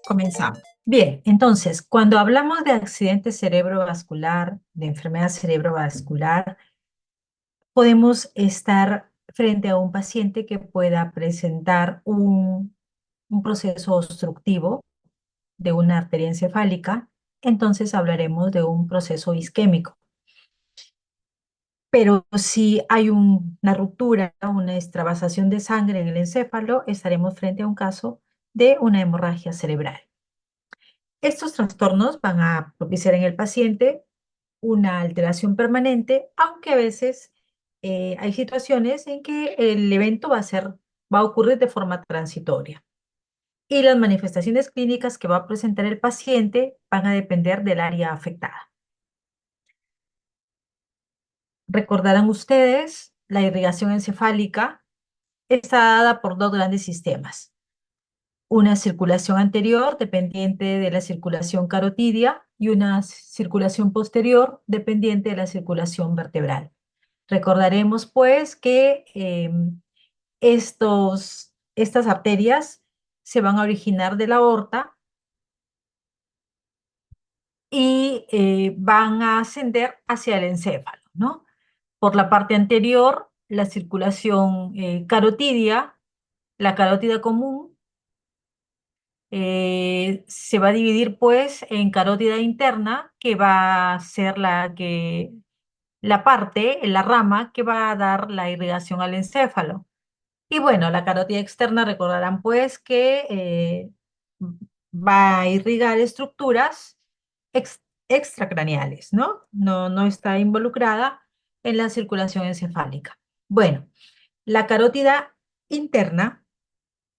Comenzamos. Bien, entonces, cuando hablamos de accidente cerebrovascular, de enfermedad cerebrovascular, podemos estar frente a un paciente que pueda presentar un proceso obstructivo de una arteria encefálica, entonces hablaremos de un proceso isquémico. Pero si hay una ruptura, una extravasación de sangre en el encéfalo, estaremos frente a un caso de una hemorragia cerebral. Estos trastornos van a propiciar en el paciente una alteración permanente, aunque a veces hay situaciones en que el evento va a ocurrir de forma transitoria. Y las manifestaciones clínicas que va a presentar el paciente van a depender del área afectada. Recordarán ustedes, la irrigación encefálica está dada por dos grandes sistemas. Una circulación anterior dependiente de la circulación carotidia y una circulación posterior dependiente de la circulación vertebral. Recordaremos pues que estas arterias se van a originar de la aorta y van a ascender hacia el encéfalo, ¿no? Por la parte anterior, la circulación carotidia, la carótida común, se va a dividir pues en carótida interna, que va a ser la rama que va a dar la irrigación al encéfalo. Y bueno, la carótida externa, recordarán pues que va a irrigar estructuras extracraneales, ¿no? No está involucrada en la circulación encefálica. Bueno, la carótida interna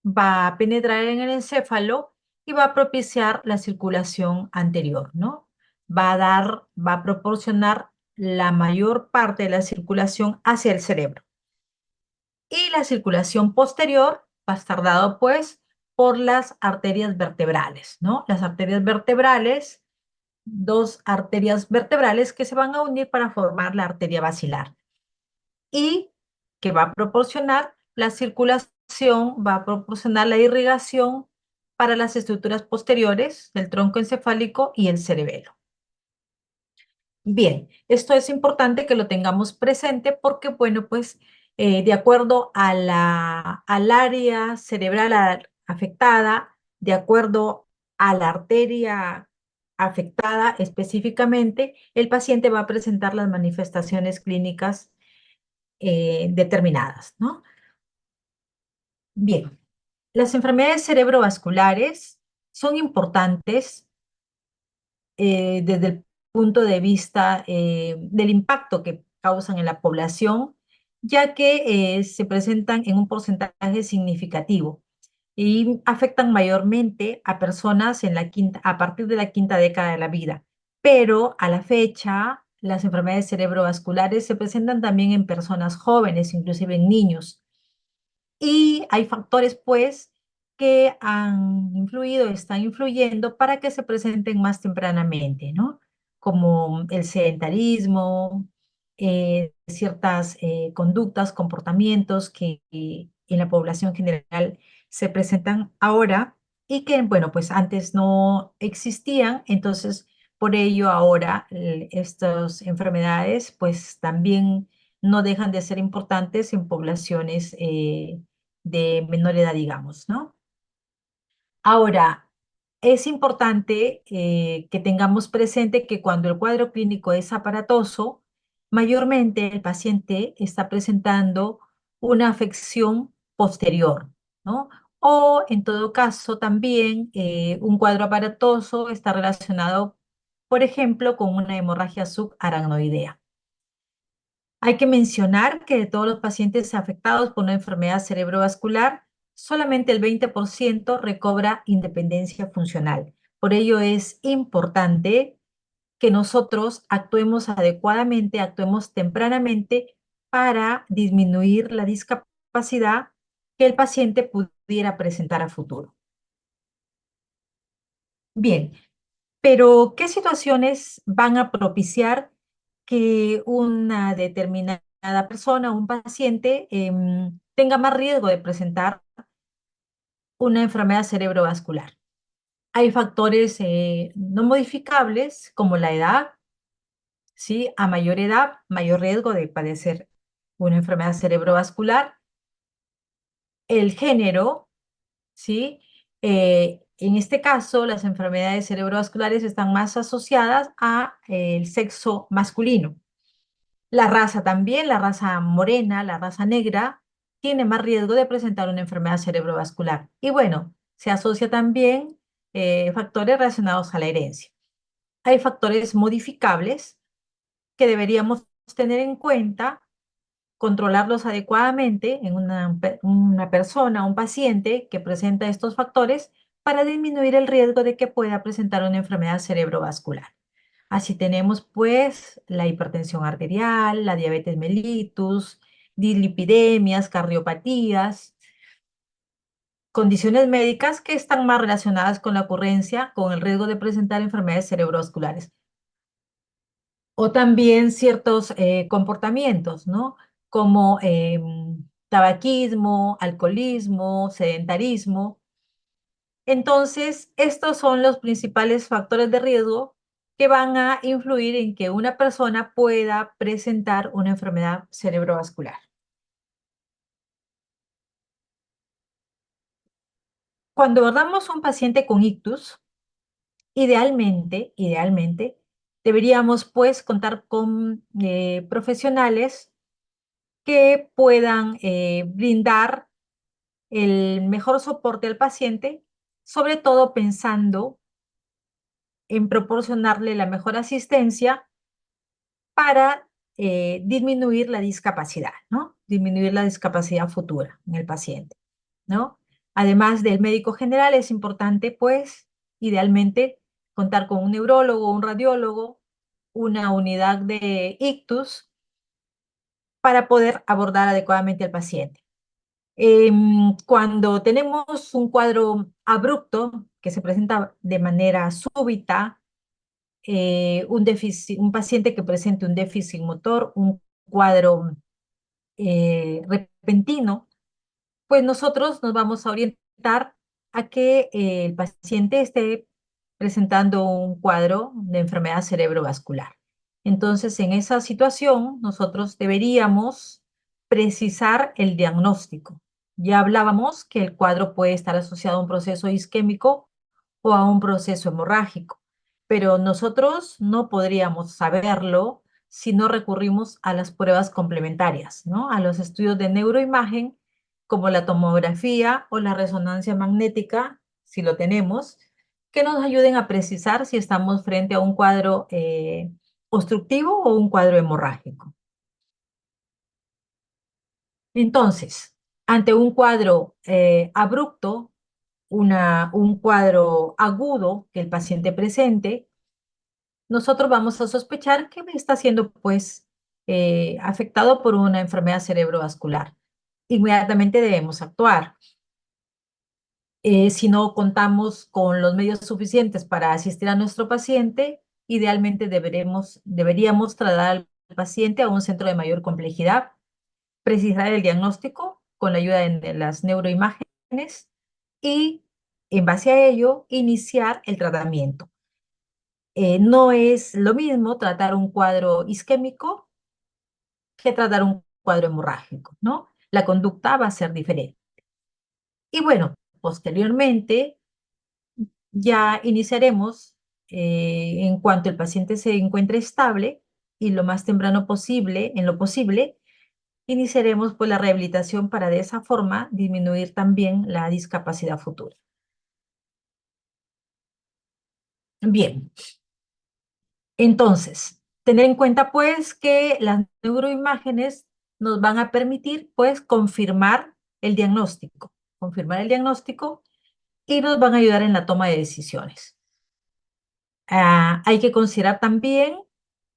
va a penetrar en el encéfalo y va a propiciar la circulación anterior, ¿no? Va a proporcionar la mayor parte de la circulación hacia el cerebro. Y la circulación posterior va a estar dado, pues, por las arterias vertebrales, ¿no? Las arterias vertebrales, dos arterias vertebrales que se van a unir para formar la arteria basilar y que va a proporcionar la circulación, va a proporcionar la irrigación para las estructuras posteriores del tronco encefálico y el cerebelo. Bien, esto es importante que lo tengamos presente porque, bueno, pues de acuerdo al área cerebral afectada, de acuerdo a la arteria afectada específicamente, el paciente va a presentar las manifestaciones clínicas determinadas, ¿no? Bien, las enfermedades cerebrovasculares son importantes desde el punto de vista del impacto que causan en la población, ya que se presentan en un porcentaje significativo y afectan mayormente a personas a partir de la quinta década de la vida. Pero a la fecha, las enfermedades cerebrovasculares se presentan también en personas jóvenes, inclusive en niños. Y hay factores, pues, que han influido, están influyendo para que se presenten más tempranamente, ¿no? Como el sedentarismo, ciertas conductas, comportamientos que en la población general se presentan ahora y que, bueno, pues antes no existían, entonces por ello ahora estas enfermedades, pues también no dejan de ser importantes en poblaciones de menor edad, digamos, ¿no? Ahora, es importante que tengamos presente que cuando el cuadro clínico es aparatoso, mayormente el paciente está presentando una afección posterior, ¿no? O en todo caso también un cuadro aparatoso está relacionado, por ejemplo, con una hemorragia subaracnoidea. Hay que mencionar que de todos los pacientes afectados por una enfermedad cerebrovascular, solamente el 20% recobra independencia funcional. Por ello es importante que nosotros actuemos adecuadamente, actuemos tempranamente para disminuir la discapacidad que el paciente pudiera presentar a futuro. Bien, pero ¿qué situaciones van a propiciar que una determinada persona, un paciente, tenga más riesgo de presentar una enfermedad cerebrovascular? Hay factores no modificables como la edad, ¿sí? A mayor edad, mayor riesgo de padecer una enfermedad cerebrovascular. El género, ¿sí? En este caso, las enfermedades cerebrovasculares están más asociadas a el sexo masculino. La raza también, la raza morena, la raza negra, tiene más riesgo de presentar una enfermedad cerebrovascular. Y bueno, se asocia también factores relacionados a la herencia. Hay factores modificables que deberíamos tener en cuenta, controlarlos adecuadamente en una persona, un paciente que presenta estos factores para disminuir el riesgo de que pueda presentar una enfermedad cerebrovascular. Así tenemos pues la hipertensión arterial, la diabetes mellitus, dislipidemias, cardiopatías, condiciones médicas que están más relacionadas con la ocurrencia, con el riesgo de presentar enfermedades cerebrovasculares. O también ciertos comportamientos, ¿no? Como tabaquismo, alcoholismo, sedentarismo. Entonces, estos son los principales factores de riesgo que van a influir en que una persona pueda presentar una enfermedad cerebrovascular. Cuando abordamos a un paciente con ictus, idealmente, deberíamos pues contar con profesionales que puedan brindar el mejor soporte al paciente, sobre todo pensando en proporcionarle la mejor asistencia para disminuir la discapacidad, ¿no? Disminuir la discapacidad futura en el paciente, ¿no? Además del médico general, es importante, pues, idealmente, contar con un neurólogo, un radiólogo, una unidad de ictus para poder abordar adecuadamente al paciente. Cuando tenemos un cuadro abrupto que se presenta de manera súbita, un paciente que presente un déficit motor, un cuadro repentino, pues nosotros nos vamos a orientar a que el paciente esté presentando un cuadro de enfermedad cerebrovascular. Entonces, en esa situación, nosotros deberíamos precisar el diagnóstico. Ya hablábamos que el cuadro puede estar asociado a un proceso isquémico o a un proceso hemorrágico, pero nosotros no podríamos saberlo si no recurrimos a las pruebas complementarias, ¿no? A los estudios de neuroimagen como la tomografía o la resonancia magnética, si lo tenemos, que nos ayuden a precisar si estamos frente a un cuadro obstructivo o un cuadro hemorrágico. Entonces, ante un cuadro abrupto, un cuadro agudo que el paciente presente, nosotros vamos a sospechar que está siendo pues afectado por una enfermedad cerebrovascular. Inmediatamente debemos actuar. Si no contamos con los medios suficientes para asistir a nuestro paciente, idealmente deberíamos trasladar al paciente a un centro de mayor complejidad, precisar el diagnóstico con la ayuda de las neuroimágenes y, en base a ello, iniciar el tratamiento. No es lo mismo tratar un cuadro isquémico que tratar un cuadro hemorrágico, ¿no? La conducta va a ser diferente. Y bueno, posteriormente ya iniciaremos, en cuanto el paciente se encuentre estable y lo más temprano posible, en lo posible, iniciaremos pues la rehabilitación para de esa forma disminuir también la discapacidad futura. Bien, entonces, tener en cuenta pues que las neuroimágenes nos van a permitir pues confirmar el diagnóstico y nos van a ayudar en la toma de decisiones. Hay que considerar también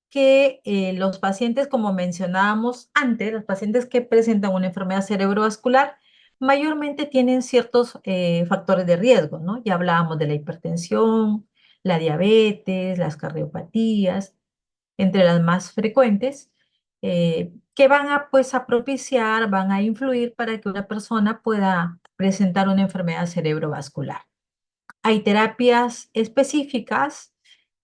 que los pacientes, como mencionábamos antes, los pacientes que presentan una enfermedad cerebrovascular, mayormente tienen ciertos factores de riesgo, ¿no? Ya hablábamos de la hipertensión, la diabetes, las cardiopatías, entre las más frecuentes, que van a, pues, a propiciar, van a influir para que una persona pueda presentar una enfermedad cerebrovascular. Hay terapias específicas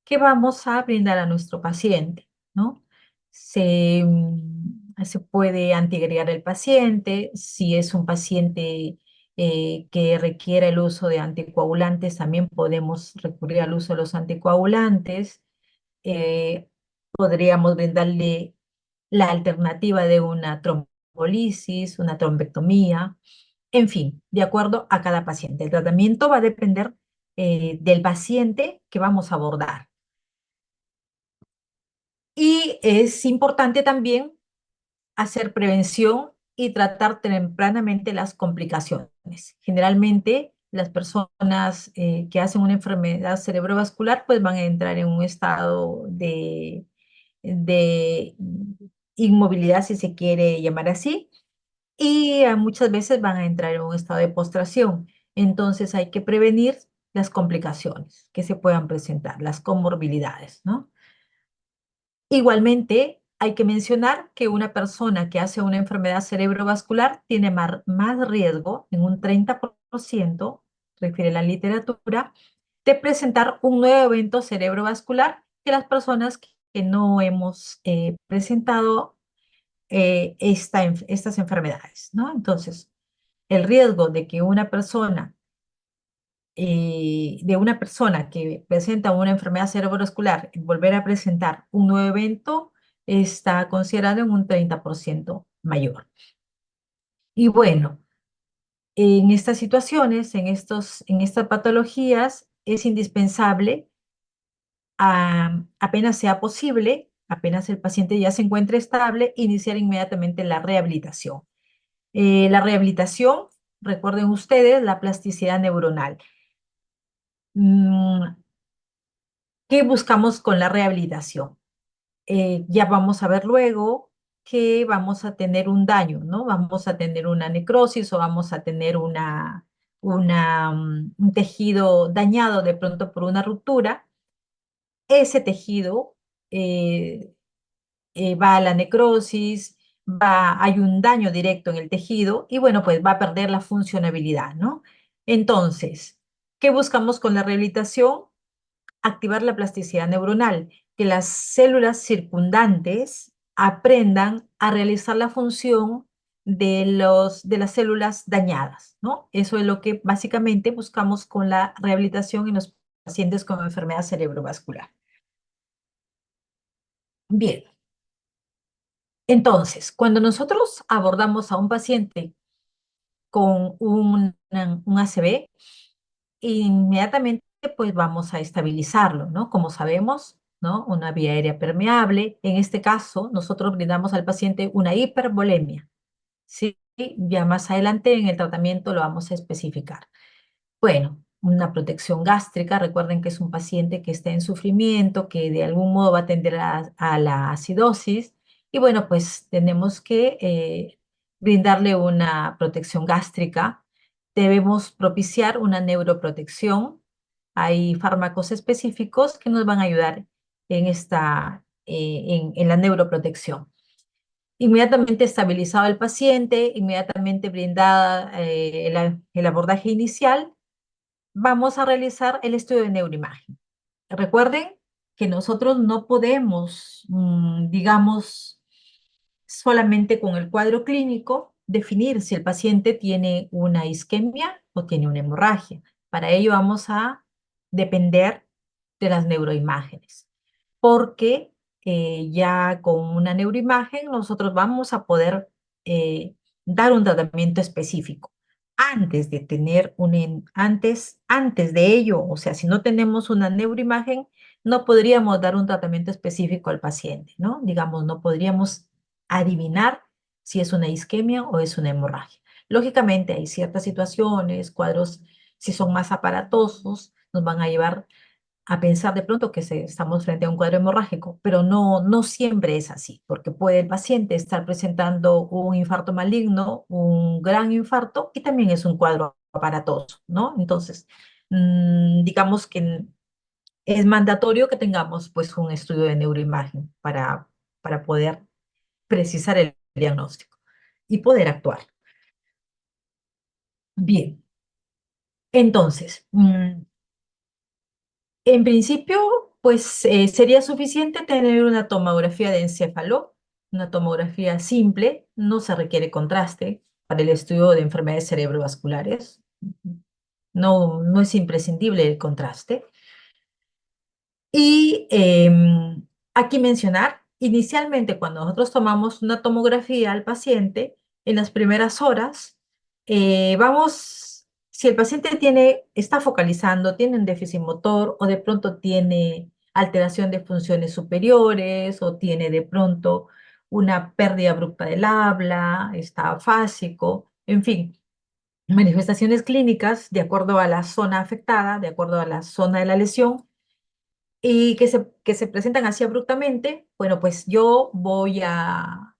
que vamos a brindar a nuestro paciente, ¿no? Se puede antiagregar el paciente, si es un paciente que requiere el uso de anticoagulantes, también podemos recurrir al uso de los anticoagulantes. Podríamos brindarle la alternativa de una trombolisis, una trombectomía, en fin, de acuerdo a cada paciente. El tratamiento va a depender del paciente que vamos a abordar. Y es importante también hacer prevención y tratar tempranamente las complicaciones. Generalmente, las personas que hacen una enfermedad cerebrovascular pues van a entrar en un estado de inmovilidad, si se quiere llamar así, y muchas veces van a entrar en un estado de postración. Entonces hay que prevenir las complicaciones que se puedan presentar, las comorbilidades, ¿no? Igualmente, hay que mencionar que una persona que hace una enfermedad cerebrovascular tiene más riesgo, en un 30%, refiere la literatura, de presentar un nuevo evento cerebrovascular que las personas que no hemos presentado estas enfermedades, ¿no? Entonces, el riesgo de una persona que presenta una enfermedad cerebrovascular volver a presentar un nuevo evento está considerado en un 30% mayor. Y bueno, en estas situaciones, en estas patologías, es indispensable, apenas sea posible, apenas el paciente ya se encuentre estable, iniciar inmediatamente la rehabilitación. La rehabilitación, recuerden ustedes, la plasticidad neuronal. Mm, ¿Qué buscamos con la rehabilitación? Ya vamos a ver luego que vamos a tener un daño, ¿no? Vamos a tener una necrosis o vamos a tener un tejido dañado de pronto por una ruptura. Ese tejido eh, va a la necrosis, hay un daño directo en el tejido y bueno, pues va a perder la funcionabilidad, ¿no? Entonces, ¿qué buscamos con la rehabilitación? Activar la plasticidad neuronal, que las células circundantes aprendan a realizar la función de las células dañadas, ¿no? Eso es lo que básicamente buscamos con la rehabilitación en los pacientes con enfermedad cerebrovascular. Bien, entonces, cuando nosotros abordamos a un paciente con un ACV, inmediatamente pues vamos a estabilizarlo, ¿no? Como sabemos, ¿no? Una vía aérea permeable. En este caso, nosotros brindamos al paciente una hipervolemia. Sí, ya más adelante en el tratamiento lo vamos a especificar. Bueno, una protección gástrica, recuerden que es un paciente que está en sufrimiento, que de algún modo va a tender a la acidosis, y bueno, pues tenemos que brindarle una protección gástrica. Debemos propiciar una neuroprotección. Hay fármacos específicos que nos van a ayudar en la neuroprotección. Inmediatamente estabilizado el paciente, inmediatamente brindada el abordaje inicial, vamos a realizar el estudio de neuroimagen. Recuerden que nosotros no podemos, digamos, solamente con el cuadro clínico definir si el paciente tiene una isquemia o tiene una hemorragia. Para ello vamos a depender de las neuroimágenes, porque ya con una neuroimagen nosotros vamos a poder eh, dar un tratamiento específico. Antes de tener antes de ello, o sea, si no tenemos una neuroimagen, no podríamos dar un tratamiento específico al paciente, ¿no? Digamos, no podríamos adivinar si es una isquemia o es una hemorragia. Lógicamente, hay ciertas situaciones, cuadros, si son más aparatosos, nos van a llevar a pensar de pronto que estamos frente a un cuadro hemorrágico, pero no siempre es así, porque puede el paciente estar presentando un infarto maligno, un gran infarto, y también es un cuadro aparatoso, ¿no? Entonces, digamos que es mandatorio que tengamos pues un estudio de neuroimagen para poder precisar el diagnóstico y poder actuar. Bien, entonces, En principio, pues sería suficiente tener una tomografía de encéfalo, una tomografía simple, no se requiere contraste para el estudio de enfermedades cerebrovasculares. No, no es imprescindible el contraste. Y aquí mencionar, inicialmente cuando nosotros tomamos una tomografía al paciente, en las primeras horas, si el paciente está focalizando, tiene un déficit motor o de pronto tiene alteración de funciones superiores o tiene de pronto una pérdida abrupta del habla, está afásico, en fin, manifestaciones clínicas de acuerdo a la zona afectada, de acuerdo a la zona de la lesión y que se presentan así abruptamente, bueno, pues yo voy a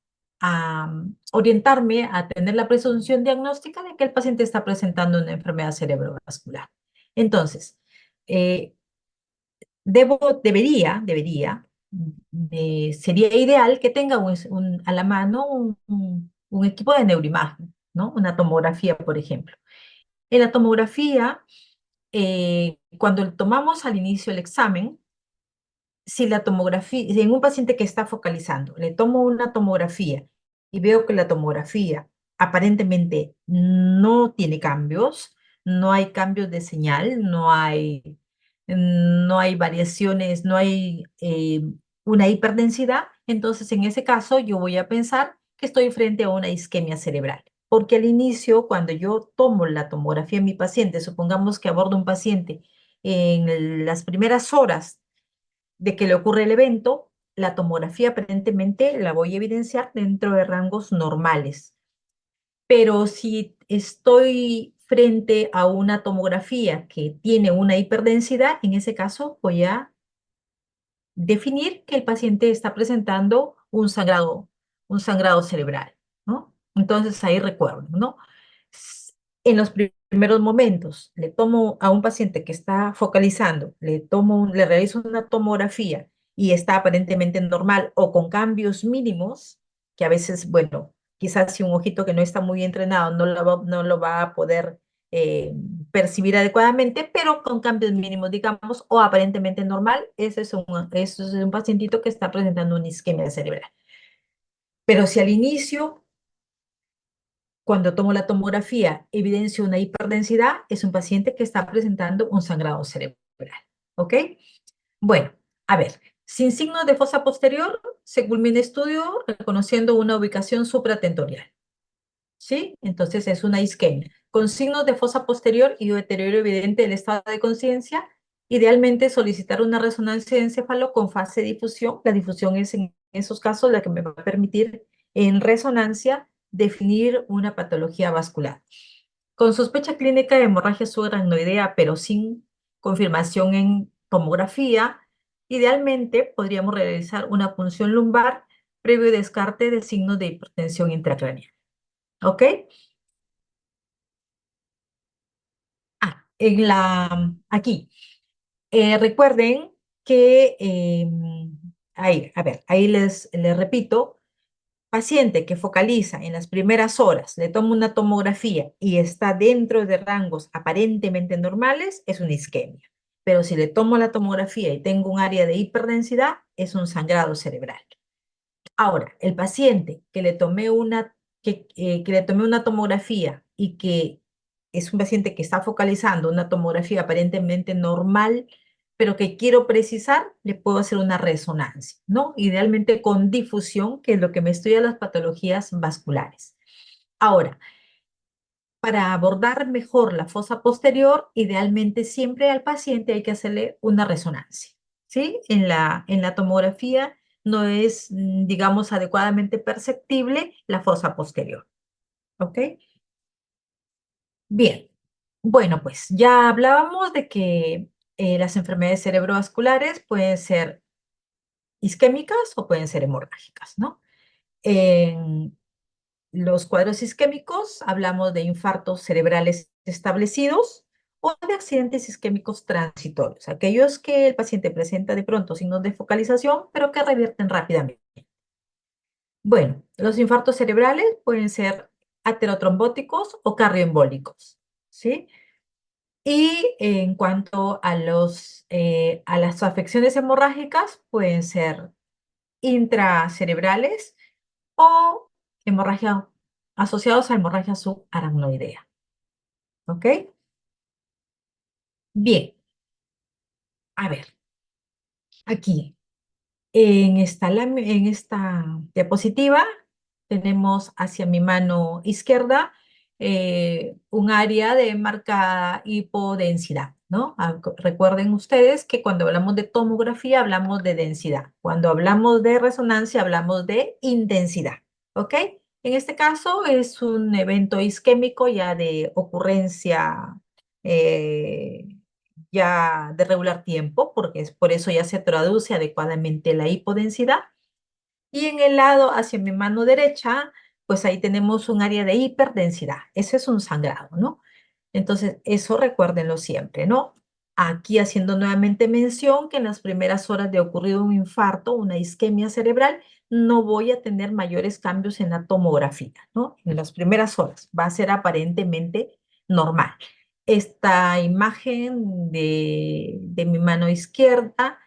orientarme a tener la presunción diagnóstica de que el paciente está presentando una enfermedad cerebrovascular. Entonces, eh, sería ideal que tenga a la mano un equipo de neuroimagen, ¿no? Una tomografía, por ejemplo. En la tomografía, cuando tomamos al inicio el examen, si la tomografía, si en un paciente que está focalizando, le tomo una tomografía y veo que la tomografía aparentemente no tiene cambios, no hay cambios de señal, no hay variaciones, no hay una hiperdensidad, entonces en ese caso yo voy a pensar que estoy frente a una isquemia cerebral. Porque al inicio, cuando yo tomo la tomografía en mi paciente, supongamos que abordo un paciente en las primeras horas de que le ocurre el evento, la tomografía aparentemente la voy a evidenciar dentro de rangos normales. Pero si estoy frente a una tomografía que tiene una hiperdensidad, en ese caso voy a definir que el paciente está presentando un sangrado cerebral, ¿no? Entonces ahí recuerdo, ¿no? En los primeros momentos, le tomo a un paciente que está focalizando, le realizo una tomografía y está aparentemente normal o con cambios mínimos, que a veces, bueno, quizás si un ojito que no está muy entrenado no lo va a poder eh, percibir adecuadamente, pero con cambios mínimos, digamos, o aparentemente normal, ese es un pacientito que está presentando una isquemia cerebral. Pero si al inicio, cuando tomo la tomografía, evidencio una hiperdensidad, es un paciente que está presentando un sangrado cerebral. ¿Ok? Bueno, a ver, sin signos de fosa posterior, se culmina el estudio reconociendo una ubicación supratentorial. ¿Sí? Entonces es una isquemia. Con signos de fosa posterior y deterioro evidente del estado de conciencia, idealmente solicitar una resonancia de encéfalo con fase de difusión. La difusión es en esos casos la que me va a permitir en resonancia definir una patología vascular. Con sospecha clínica de hemorragia subaracnoidea, pero sin confirmación en tomografía, idealmente podríamos realizar una punción lumbar previo descarte de signos de hipertensión intracraneal. ¿Ok? Aquí. Recuerden que, ahí, a ver, ahí les repito, paciente que focaliza en las primeras horas, le tomo una tomografía y está dentro de rangos aparentemente normales, es una isquemia. Pero si le tomo la tomografía y tengo un área de hiperdensidad, es un sangrado cerebral. Ahora, el paciente que le tomé una tomografía y que es un paciente que está focalizando una tomografía aparentemente normal, pero que quiero precisar, le puedo hacer una resonancia, ¿no? Idealmente con difusión, que es lo que me estudia las patologías vasculares. Ahora, para abordar mejor la fosa posterior, idealmente siempre al paciente hay que hacerle una resonancia, ¿sí? En la tomografía no es, digamos, adecuadamente perceptible la fosa posterior, ¿ok? Bien, bueno, pues ya hablábamos de que las enfermedades cerebrovasculares pueden ser isquémicas o pueden ser hemorrágicas, ¿no? En los cuadros isquémicos hablamos de infartos cerebrales establecidos o de accidentes isquémicos transitorios, aquellos que el paciente presenta de pronto signos de focalización, pero que revierten rápidamente. Bueno, los infartos cerebrales pueden ser aterotrombóticos o cardioembólicos, ¿sí? Y en cuanto a las afecciones hemorrágicas, pueden ser intracerebrales o hemorragia asociados a hemorragia subaracnoidea. ¿Ok? Bien, a ver, aquí en esta diapositiva tenemos hacia mi mano izquierda un área de marcada hipodensidad, ¿no? Recuerden ustedes que cuando hablamos de tomografía hablamos de densidad. Cuando hablamos de resonancia hablamos de intensidad, ¿ok? En este caso es un evento isquémico ya de ocurrencia eh, ya de regular tiempo, porque es por eso ya se traduce adecuadamente la hipodensidad. Y en el lado hacia mi mano derecha, pues ahí tenemos un área de hiperdensidad. Ese es un sangrado, ¿no? Entonces, eso recuérdenlo siempre, ¿no? Aquí haciendo nuevamente mención que en las primeras horas de ocurrido un infarto, una isquemia cerebral, no voy a tener mayores cambios en la tomografía, ¿no? En las primeras horas va a ser aparentemente normal. Esta imagen de mi mano izquierda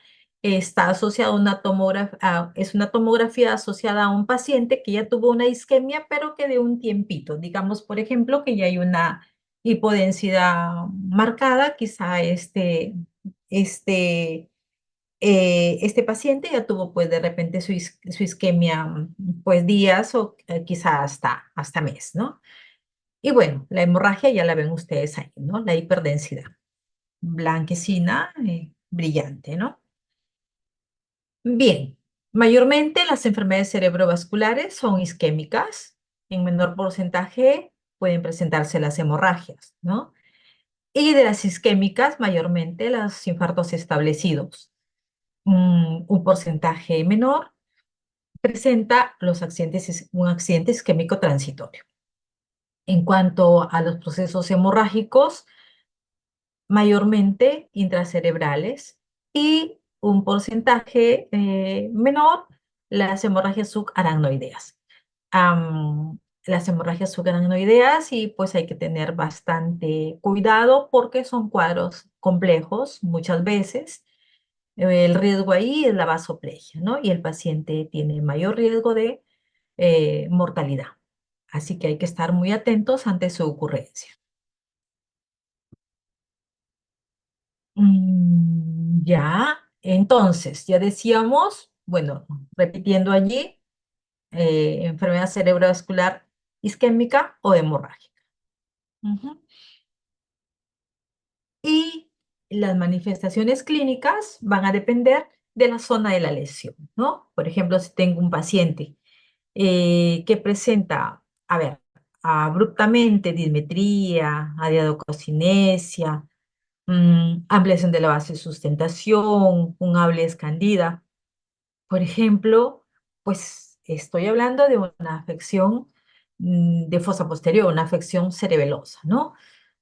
está asociada a una tomografía, es una tomografía asociada a un paciente que ya tuvo una isquemia, pero que de un tiempito. Digamos, por ejemplo, que ya hay una hipodensidad marcada, quizá este, este paciente ya tuvo pues de repente su isquemia pues días o quizá hasta mes, ¿no? Y bueno, la hemorragia ya la ven ustedes ahí, ¿no? La hiperdensidad, blanquecina, brillante, ¿no? Bien, mayormente las enfermedades cerebrovasculares son isquémicas, en menor porcentaje pueden presentarse las hemorragias, ¿no? Y de las isquémicas, mayormente los infartos establecidos. Un porcentaje menor presenta un accidente isquémico transitorio. En cuanto a los procesos hemorrágicos, mayormente intracerebrales y un porcentaje menor las hemorragias subaracnoideas. Las hemorragias subaracnoideas y pues hay que tener bastante cuidado porque son cuadros complejos muchas veces. El riesgo ahí es la vasoplegia, ¿no? Y el paciente tiene mayor riesgo de mortalidad. Así que hay que estar muy atentos ante su ocurrencia. Ya, entonces, ya decíamos, bueno, repitiendo allí, enfermedad cerebrovascular isquémica o hemorrágica. Ujú. Y las manifestaciones clínicas van a depender de la zona de la lesión, ¿no? Por ejemplo, si tengo un paciente que presenta, a ver, abruptamente dismetría, adiadococinesia, ampliación de la base de sustentación, un hable escandida. Por ejemplo, pues estoy hablando de una afección de fosa posterior, una afección cerebelosa, ¿no?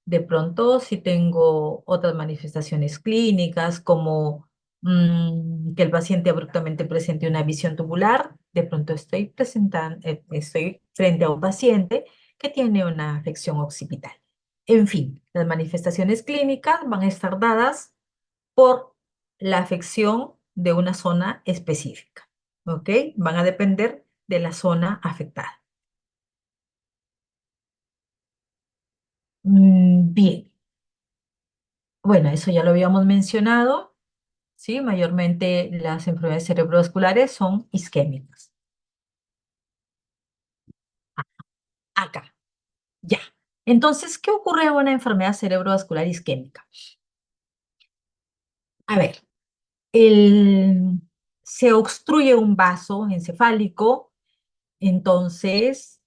De pronto, si tengo otras manifestaciones clínicas, como que el paciente abruptamente presente una visión tubular, de pronto estoy frente a un paciente que tiene una afección occipital. En fin, las manifestaciones clínicas van a estar dadas por la afección de una zona específica, ¿ok? Van a depender de la zona afectada. Bien, bueno, eso ya lo habíamos mencionado, ¿sí? Mayormente las enfermedades cerebrovasculares son isquémicas. Acá, ya. Entonces, ¿qué ocurre en una enfermedad cerebrovascular isquémica? A ver, se obstruye un vaso encefálico, entonces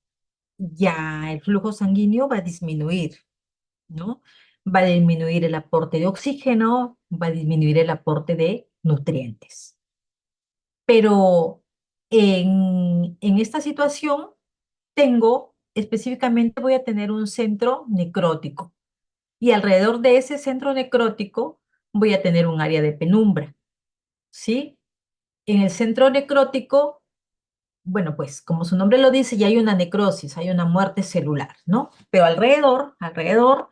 ya el flujo sanguíneo va a disminuir, ¿no? Va a disminuir el aporte de oxígeno, va a disminuir el aporte de nutrientes. Pero en esta situación específicamente voy a tener un centro necrótico y alrededor de ese centro necrótico voy a tener un área de penumbra, ¿sí? En el centro necrótico, bueno, pues como su nombre lo dice, ya hay una necrosis, hay una muerte celular, ¿no? Pero alrededor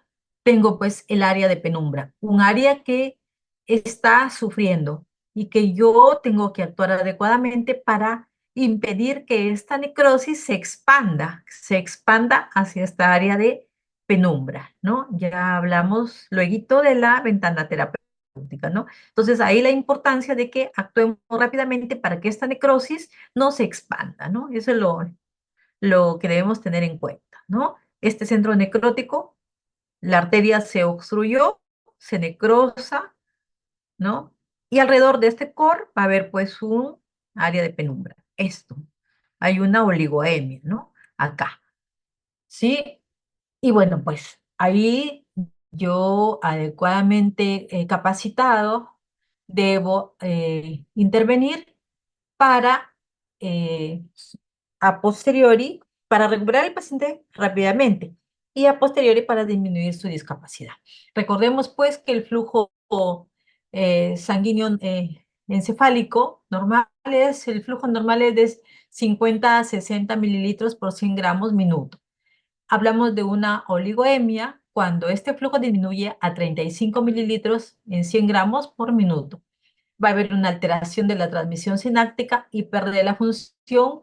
tengo pues el área de penumbra, un área que está sufriendo y que yo tengo que actuar adecuadamente para impedir que esta necrosis se expanda hacia esta área de penumbra, ¿no? Ya hablamos luego de la ventana terapéutica, ¿no? Entonces ahí la importancia de que actuemos rápidamente para que esta necrosis no se expanda, ¿no? Eso es lo que debemos tener en cuenta, ¿no? Este centro necrótico, la arteria se obstruyó, se necrosa, ¿no? Y alrededor de este core va a haber pues un área de penumbra. Esto, hay una oligoemia, ¿no? Acá, ¿sí? Y bueno, pues ahí yo adecuadamente capacitado debo intervenir para a posteriori, para recuperar al paciente rápidamente y a posteriori para disminuir su discapacidad. Recordemos pues que el flujo sanguíneo encefálico normal el flujo normal es de 50 a 60 mililitros por 100 gramos minuto. Hablamos de una oligoemia cuando este flujo disminuye a 35 mililitros en 100 gramos por minuto. Va a haber una alteración de la transmisión sináptica y perder la función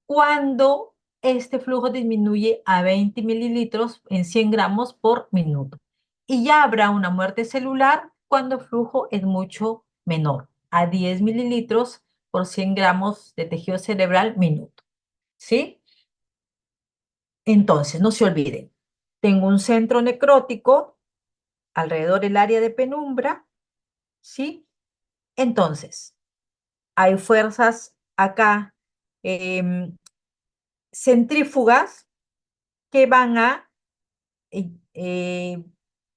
cuando este flujo disminuye a 20 mililitros en 100 gramos por minuto. Y ya habrá una muerte celular cuando el flujo es mucho menor, a 10 mililitros por 100 gramos de tejido cerebral minuto. ¿Sí? Entonces, no se olviden, tengo un centro necrótico alrededor del área de penumbra, ¿sí? Entonces, hay fuerzas acá em, centrífugas que van a, eh, eh,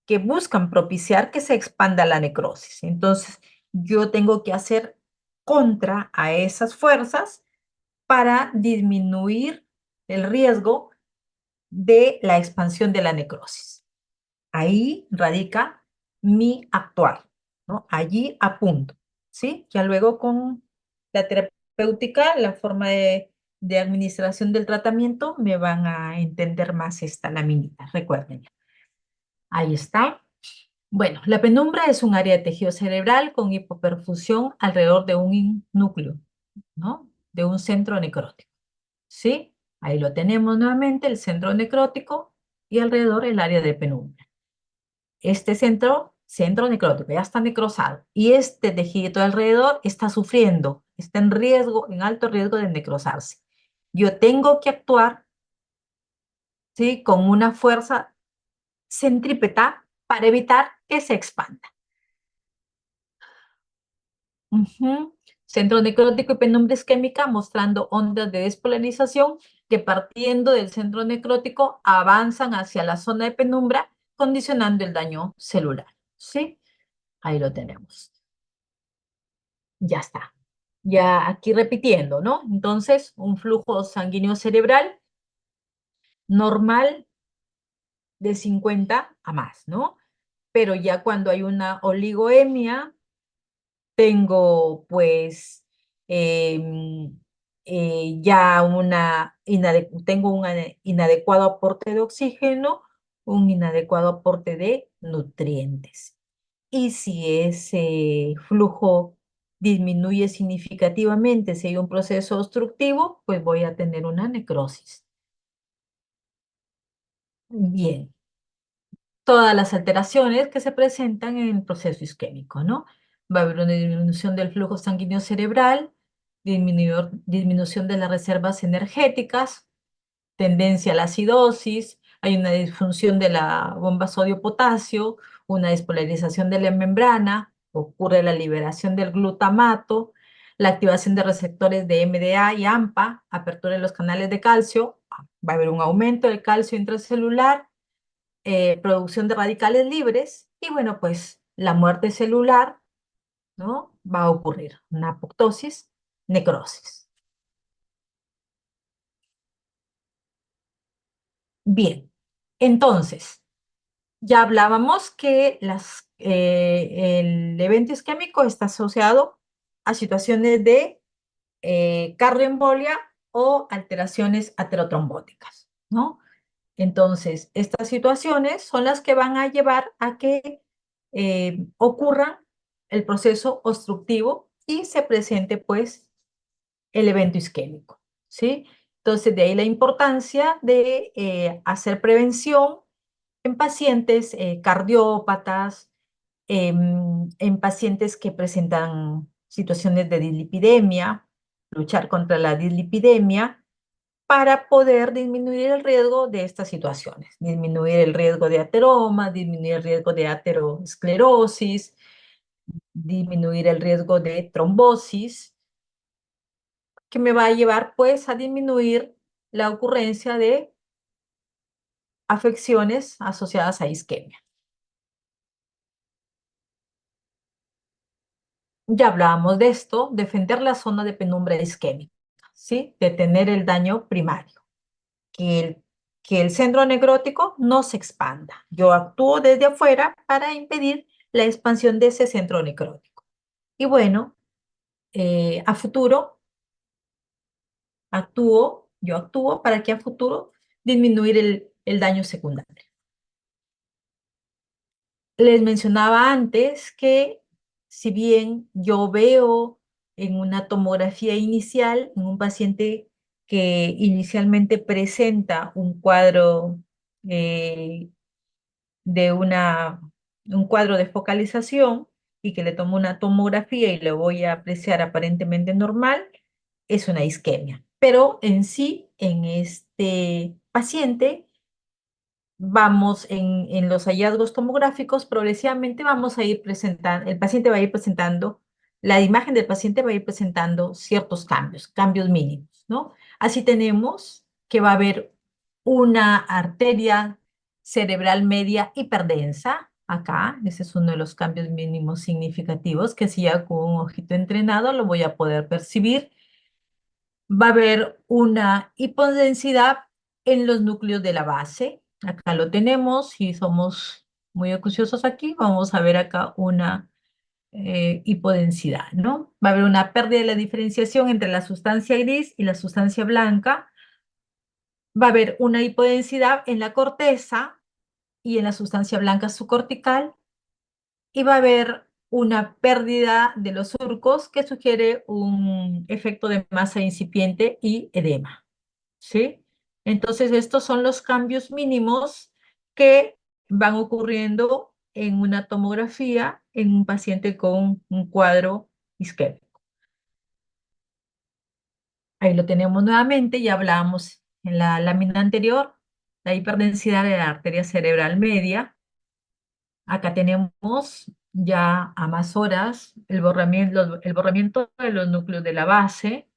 que buscan propiciar que se expanda la necrosis. Entonces, yo tengo que hacer contra a esas fuerzas para disminuir el riesgo de la expansión de la necrosis. Ahí radica mi actuar, ¿no? Allí apunto, ¿sí? Ya luego con la terapéutica, la forma de administración del tratamiento, me van a entender más esta laminita, recuerden. Ahí está. Bueno, la penumbra es un área de tejido cerebral con hipoperfusión alrededor de un núcleo, ¿no? De un centro necrótico, ¿sí? Ahí lo tenemos nuevamente, el centro necrótico y alrededor el área de penumbra. Este centro necrótico ya está necrosado y este tejido alrededor está sufriendo, está en riesgo, en alto riesgo de necrosarse. Yo tengo que actuar, ¿sí? Con una fuerza centrípeta para evitar que se expanda. Ujú. Centro necrótico y penumbra isquémica mostrando ondas de despolarización que partiendo del centro necrótico avanzan hacia la zona de penumbra, condicionando el daño celular. ¿Sí? Ahí lo tenemos. Ya está. Ya aquí repitiendo, ¿no? Entonces, un flujo sanguíneo cerebral normal de 50 a más, ¿no? Pero ya cuando hay una oligoemia, tengo pues ya tengo un inadecuado aporte de oxígeno, un inadecuado aporte de nutrientes. Y si ese flujo disminuye significativamente, si hay un proceso obstructivo, pues voy a tener una necrosis. Bien, todas las alteraciones que se presentan en el proceso isquémico, ¿no? Va a haber una disminución del flujo sanguíneo cerebral, disminución de las reservas energéticas, tendencia a la acidosis, hay una disfunción de la bomba sodio-potasio, una despolarización de la membrana, ocurre la liberación del glutamato, la activación de receptores de MDA y AMPA, apertura de los canales de calcio, va a haber un aumento del calcio intracelular, producción de radicales libres y bueno, pues la muerte celular, ¿no? Va a ocurrir una apoptosis, necrosis. Bien, entonces, ya hablábamos que el evento isquémico está asociado a situaciones de cardioembolia o alteraciones aterotrombóticas, ¿no? Entonces, estas situaciones son las que van a llevar a que ocurra el proceso obstructivo y se presente, pues, el evento isquémico, ¿sí? Entonces, de ahí la importancia de hacer prevención en pacientes cardiópatas, en pacientes que presentan situaciones de dislipidemia, luchar contra la dislipidemia para poder disminuir el riesgo de estas situaciones, disminuir el riesgo de ateroma, disminuir el riesgo de aterosclerosis, disminuir el riesgo de trombosis, que me va a llevar pues a disminuir la ocurrencia de afecciones asociadas a isquemia. Ya hablábamos de esto, defender la zona de penumbra isquémica, ¿sí? Detener el daño primario, que el centro necrótico no se expanda. Yo actúo desde afuera para impedir la expansión de ese centro necrótico. Y bueno, a futuro yo actúo para que a futuro disminuir el daño secundario. Les mencionaba antes que si bien yo veo en una tomografía inicial, en un paciente que inicialmente presenta un cuadro eh, de un cuadro de focalización y que le tomo una tomografía y le voy a apreciar aparentemente normal, es una isquemia. Pero en sí, en este paciente, vamos en los hallazgos tomográficos, progresivamente vamos a ir presentando, el paciente va a ir presentando, la imagen del paciente va a ir presentando ciertos cambios, cambios mínimos, ¿no? Así tenemos que va a haber una arteria cerebral media hiperdensa, acá, ese es uno de los cambios mínimos significativos, que si ya con un ojito entrenado lo voy a poder percibir. Va a haber una hipodensidad en los núcleos de la base. Acá lo tenemos. Si somos muy acuciosos aquí, vamos a ver acá una hipodensidad, ¿no? Va a haber una pérdida de la diferenciación entre la sustancia gris y la sustancia blanca. Va a haber una hipodensidad en la corteza y en la sustancia blanca subcortical. Y va a haber una pérdida de los surcos que sugiere un efecto de masa incipiente y edema. ¿Sí? Entonces, estos son los cambios mínimos que van ocurriendo en una tomografía en un paciente con un cuadro isquémico. Ahí lo tenemos nuevamente, ya hablábamos en la lámina anterior, la hiperdensidad de la arteria cerebral media. Acá tenemos ya a más horas el borramiento de los núcleos de la base,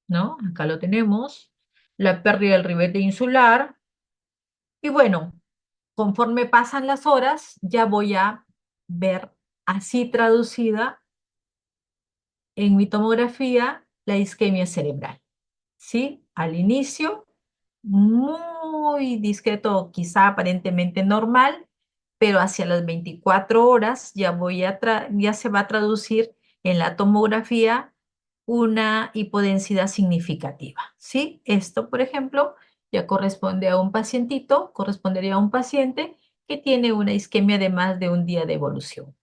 ¿no? Acá lo tenemos. La pérdida del ribete insular. Y bueno, conforme pasan las horas, ya voy a ver así traducida en mi tomografía la isquemia cerebral. ¿Sí? Al inicio, muy discreto, quizá aparentemente normal, pero hacia las 24 horas ya se va a traducir en la tomografía una hipodensidad significativa. ¿Sí? Esto, por ejemplo, ya corresponde a un pacientito, correspondería a un paciente que tiene una isquemia de más de un día de evolución.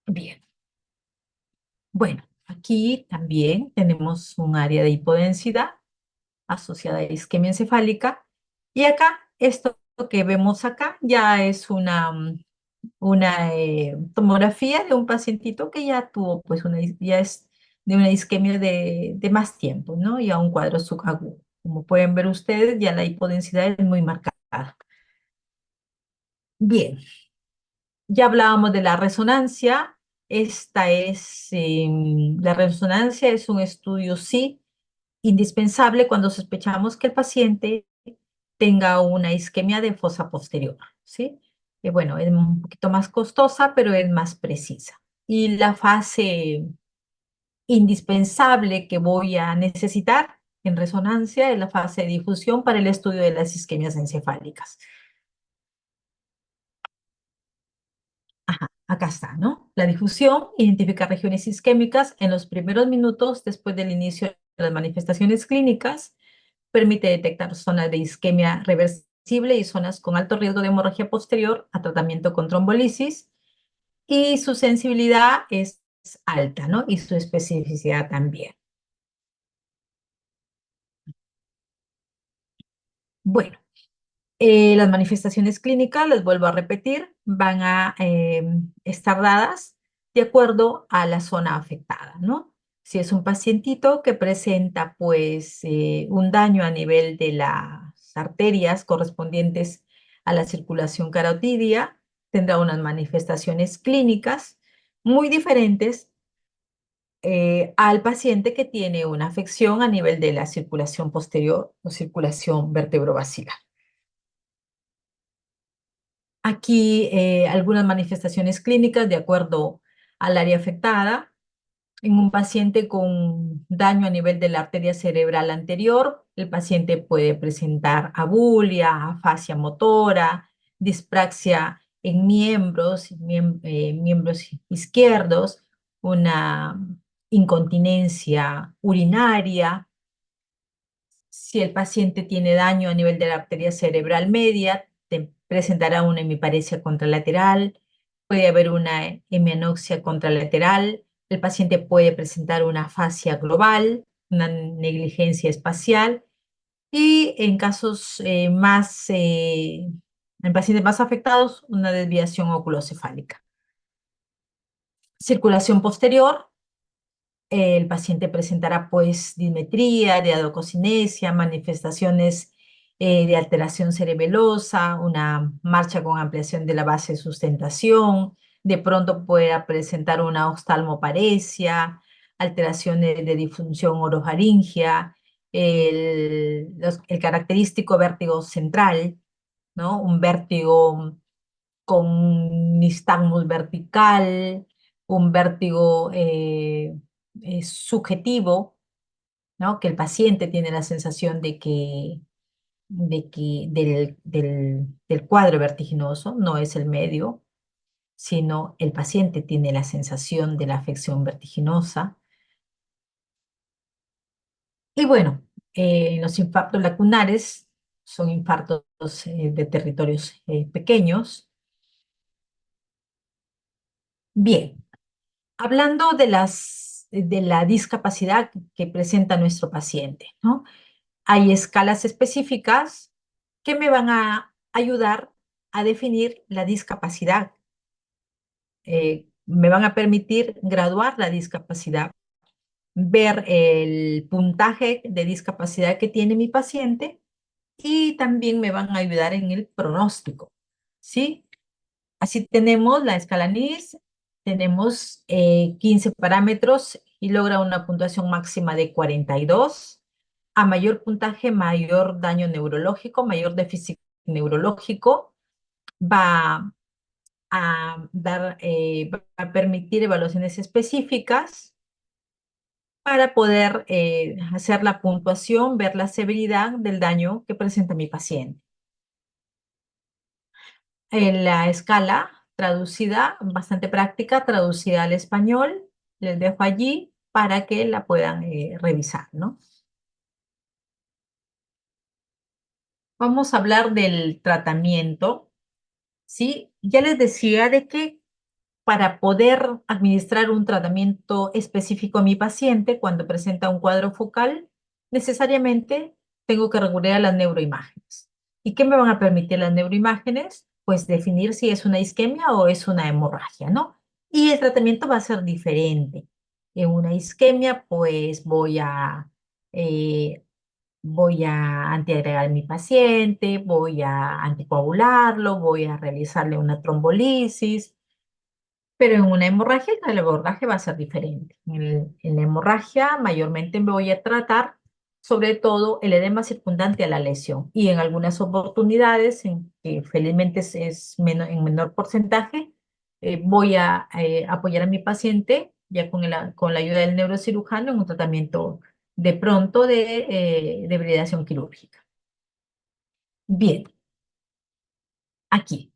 Bien, bueno, aquí también tenemos un área de hipodensidad asociada a isquemia encefálica. Y acá, esto que vemos acá ya es una tomografía de un pacientito que ya tuvo, pues, ya es de una isquemia de más tiempo, ¿no? Y a un cuadro subagudo. Como pueden ver ustedes, ya la hipodensidad es muy marcada. Bien, ya hablábamos de la resonancia. La resonancia es un estudio, sí, indispensable cuando sospechamos que el paciente tenga una isquemia de fosa posterior, ¿sí? Bueno, es un poquito más costosa, pero es más precisa. Y la fase indispensable que voy a necesitar en resonancia es la fase de difusión para el estudio de las isquemias encefálicas. Ajá, acá está, ¿no? La difusión identifica regiones isquémicas en los primeros minutos después del inicio de las manifestaciones clínicas. permite detectar zonas de isquemia reversible y zonas con alto riesgo de hemorragia posterior a tratamiento con trombolisis, y su sensibilidad es alta, ¿no? Y su especificidad también. Bueno, las manifestaciones clínicas, les vuelvo a repetir, van a estar dadas de acuerdo a la zona afectada, ¿no? Si es un pacientito que presenta pues un daño a nivel de las arterias correspondientes a la circulación carotidia, tendrá unas manifestaciones clínicas muy diferentes al paciente que tiene una afección a nivel de la circulación posterior o circulación vertebrovascular. Aquí algunas manifestaciones clínicas de acuerdo al área afectada. En un paciente con daño a nivel de la arteria cerebral anterior, el paciente puede presentar abulia, afasia motora, dispraxia en miembros, miembros izquierdos, una incontinencia urinaria. Si el paciente tiene daño a nivel de la arteria cerebral media, presentará una hemiparesia contralateral, puede haber una hemianoxia contralateral, el paciente puede presentar una afasia global, una negligencia espacial, y en casos en pacientes más afectados, una desviación oculocefálica. Circulación posterior, el paciente presentará pues dismetría, diadococinesia, manifestaciones de alteración cerebelosa, una marcha con ampliación de la base de sustentación, de pronto pueda presentar una oftalmoparesia, alteraciones de disfunción orofaringia, el característico vértigo central, ¿no? Un vértigo con nistagmus vertical, un vértigo subjetivo, ¿no? Que el paciente tiene la sensación del cuadro vertiginoso, no es el medio, sino el paciente tiene la sensación de la afección vertiginosa. Y bueno, los infartos lacunares son infartos de territorios pequeños. Bien, hablando de la discapacidad que presenta nuestro paciente, ¿no? Hay escalas específicas que me van a ayudar a definir la discapacidad, me van a permitir graduar la discapacidad, ver el puntaje de discapacidad que tiene mi paciente y también me van a ayudar en el pronóstico, ¿sí? Así tenemos la escala NIS, tenemos 15 parámetros y logra una puntuación máxima de 42. A mayor puntaje, mayor daño neurológico, mayor déficit neurológico. Va va a permitir evaluaciones específicas para poder hacer la puntuación, ver la severidad del daño que presenta mi paciente. En la escala traducida, bastante práctica, traducida al español, les dejo allí para que la puedan revisar, ¿no? Vamos a hablar del tratamiento, ¿sí? Ya les decía de que para poder administrar un tratamiento específico a mi paciente cuando presenta un cuadro focal, necesariamente tengo que regular las neuroimágenes. ¿Y qué me van a permitir las neuroimágenes? Pues definir si es una isquemia o es una hemorragia, ¿no? Y el tratamiento va a ser diferente. En una isquemia, pues voy a antiagregar a mi paciente, voy a anticoagularlo, voy a realizarle una trombolisis, pero en una hemorragia, el abordaje va a ser diferente. En la hemorragia, mayormente me voy a tratar sobre todo el edema circundante a la lesión y en algunas oportunidades, en que felizmente en menor porcentaje, voy a apoyar a mi paciente ya con la ayuda del neurocirujano en un tratamiento de pronto de debridación quirúrgica. Bien, aquí.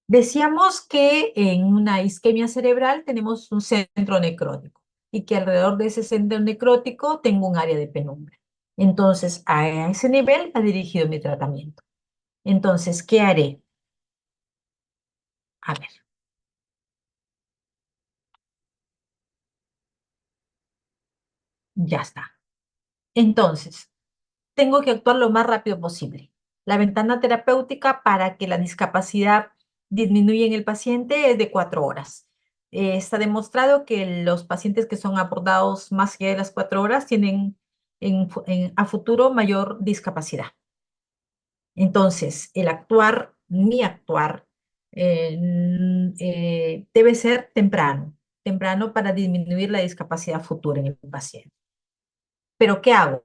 Decíamos que en una isquemia cerebral tenemos un centro necrótico y que alrededor de ese centro necrótico tengo un área de penumbra. Entonces, a ese nivel ha dirigido mi tratamiento. Entonces, ¿qué haré? A ver, ya está. Entonces, tengo que actuar lo más rápido posible. La ventana terapéutica para que la discapacidad disminuya en el paciente es de 4 horas. Está demostrado que los pacientes que son abordados más allá de las 4 horas tienen a futuro mayor discapacidad. Entonces, mi actuar, debe ser temprano, temprano para disminuir la discapacidad futura en el paciente. Pero ¿qué hago?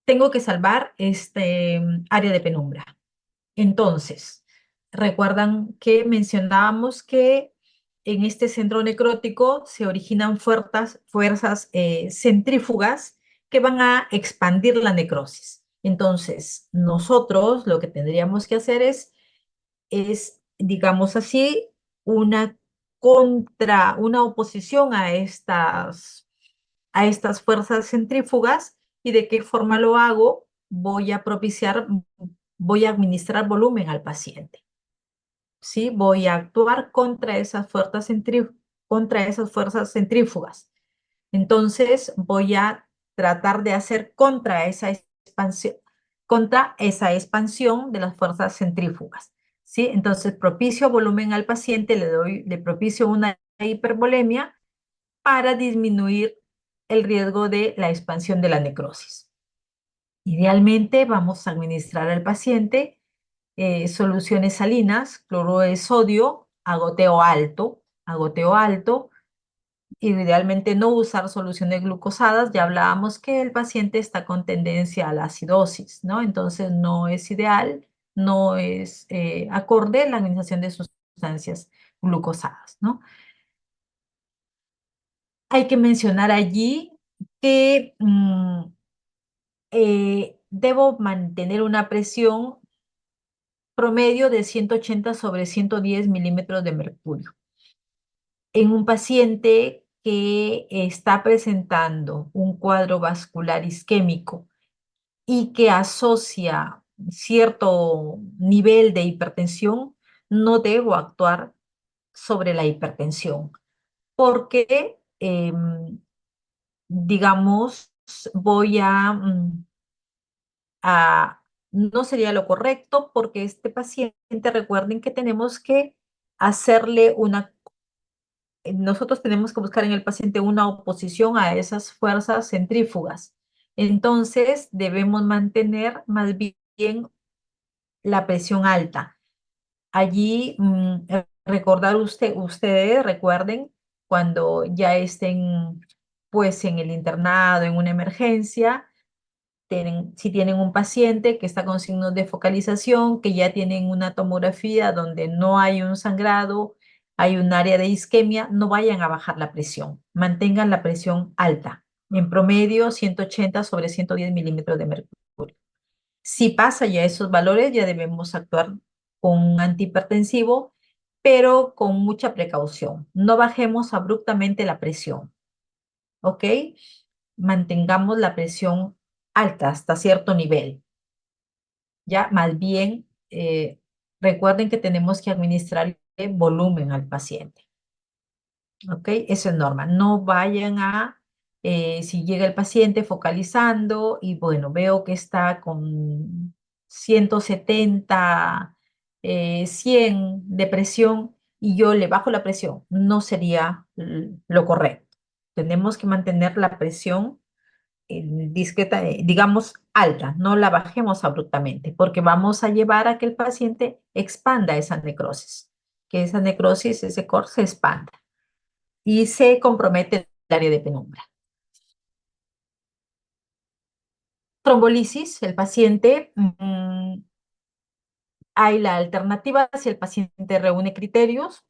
Tengo que salvar este área de penumbra. Entonces, recuerdan que mencionábamos que en este centro necrótico se originan fuerzas centrífugas que van a expandir la necrosis. Entonces, nosotros lo que tendríamos que hacer digamos así, una oposición a estas fuerzas centrífugas. ¿Y de qué forma lo hago? Voy a administrar volumen al paciente, ¿sí? Voy a actuar contra esas fuerzas centrífugas. Entonces voy a tratar de hacer contra esa expansión de las fuerzas centrífugas, ¿sí? Entonces propicio volumen al paciente, le propicio una hipervolemia para disminuir el riesgo de la expansión de la necrosis. Idealmente vamos a administrar al paciente soluciones salinas, cloruro de sodio, a goteo alto, y idealmente no usar soluciones glucosadas. Ya hablábamos que el paciente está con tendencia a la acidosis, ¿no? Entonces no es ideal, no es acorde la administración de sustancias glucosadas, ¿no? Hay que mencionar allí que debo mantener una presión promedio de 180 sobre 110 milímetros de mercurio en un paciente que está presentando un cuadro vascular isquémico y que asocia cierto nivel de hipertensión. No debo actuar sobre la hipertensión porque, digamos, no sería lo correcto, porque este paciente, recuerden que tenemos que hacerle nosotros tenemos que buscar en el paciente una oposición a esas fuerzas centrífugas. Entonces, debemos mantener más bien la presión alta. Allí, recordar ustedes, recuerden, cuando ya estén pues en el internado, en una emergencia, si tienen un paciente que está con signos de focalización, que ya tienen una tomografía donde no hay un sangrado, hay un área de isquemia, no vayan a bajar la presión, mantengan la presión alta, en promedio 180 sobre 110 milímetros de mercurio. Si pasa ya esos valores, ya debemos actuar con un antihipertensivo, pero con mucha precaución. No bajemos abruptamente la presión, ¿ok? Mantengamos la presión alta hasta cierto nivel. Ya, más bien, recuerden que tenemos que administrarle volumen al paciente. ¿Ok? Eso es normal. No vayan si llega el paciente focalizando y bueno, veo que está con 170, 100 de presión y yo le bajo la presión, no sería lo correcto. Tenemos que mantener la presión discreta, digamos, alta, no la bajemos abruptamente, porque vamos a llevar a que el paciente expanda esa necrosis, que esa necrosis, ese cor se expanda y se compromete el área de penumbra. Trombolisis, el paciente, hay la alternativa si el paciente reúne criterios.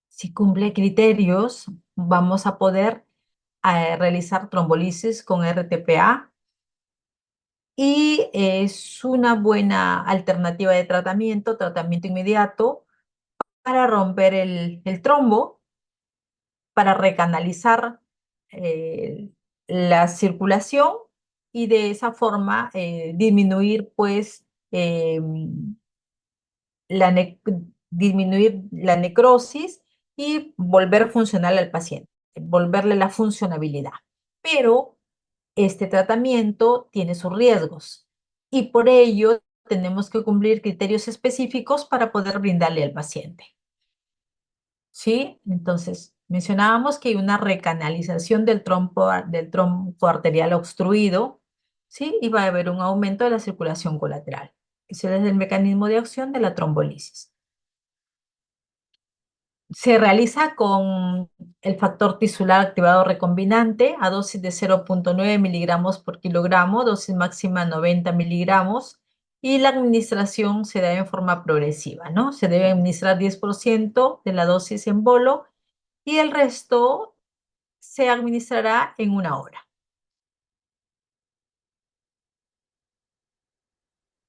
Si cumple criterios, vamos a poder realizar trombolisis con RTPA. Y es una buena alternativa de tratamiento inmediato para romper el trombo, para recanalizar eh, la circulación y de esa forma disminuir pues la disminuir la necrosis y volver funcional al paciente, volverle la funcionabilidad. Pero este tratamiento tiene sus riesgos y por ello tenemos que cumplir criterios específicos para poder brindarle al paciente. ¿Sí? Entonces, mencionábamos que hay una recanalización del trombo arterial obstruido, ¿sí? Y va a haber un aumento de la circulación colateral. Ese es el mecanismo de acción de la trombolisis. Se realiza con el factor tisular activado recombinante a dosis de 0,9 miligramos por kilogramo, dosis máxima 90 miligramos, y la administración se da en forma progresiva, ¿no? Se debe administrar 10% de la dosis en bolo y el resto se administrará en 1 hora.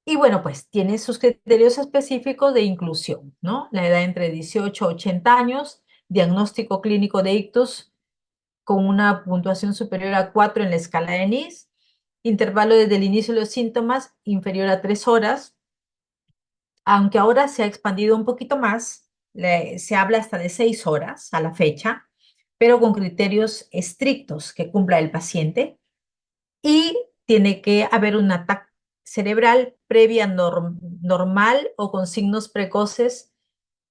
Y bueno, pues tiene sus criterios específicos de inclusión, ¿no? La edad entre 18 a 80 años, diagnóstico clínico de ictus con una puntuación superior a 4 en la escala de NIS, intervalo desde el inicio de los síntomas inferior a 3 horas, aunque ahora se ha expandido un poquito más, se habla hasta de 6 horas a la fecha, pero con criterios estrictos que cumpla el paciente y tiene que haber un ataque cerebral previa normal o con signos precoces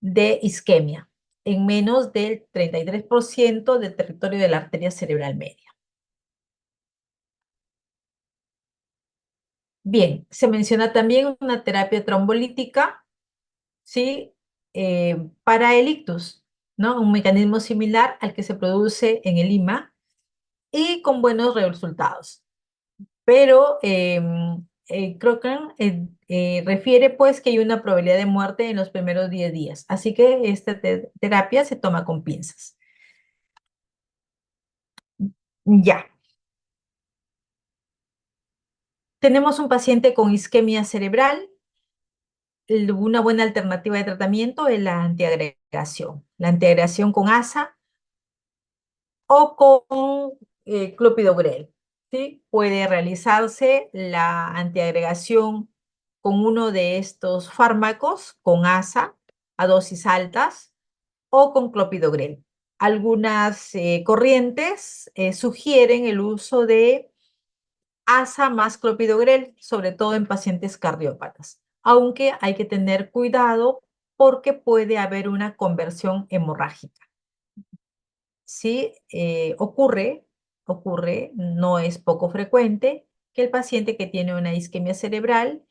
de isquemia en menos del 33% del territorio de la arteria cerebral media. Bien, se menciona también una terapia trombolítica, ¿sí? Para el ictus, ¿no? Un mecanismo similar al que se produce en el IMA y con buenos resultados. Pero Cochrane refiere pues que hay una probabilidad de muerte en los primeros 10 días. Así que esta terapia se toma con pinzas. Ya. Tenemos un paciente con isquemia cerebral. Una buena alternativa de tratamiento es la antiagregación. La antiagregación con ASA o con clopidogrel, ¿sí? Puede realizarse la antiagregación con uno de estos fármacos, con ASA, a dosis altas, o con clopidogrel. Algunas corrientes sugieren el uso de ASA más clopidogrel, sobre todo en pacientes cardiópatas, aunque hay que tener cuidado porque puede haber una conversión hemorrágica. Sí, ocurre, no es poco frecuente, que el paciente que tiene una isquemia cerebral,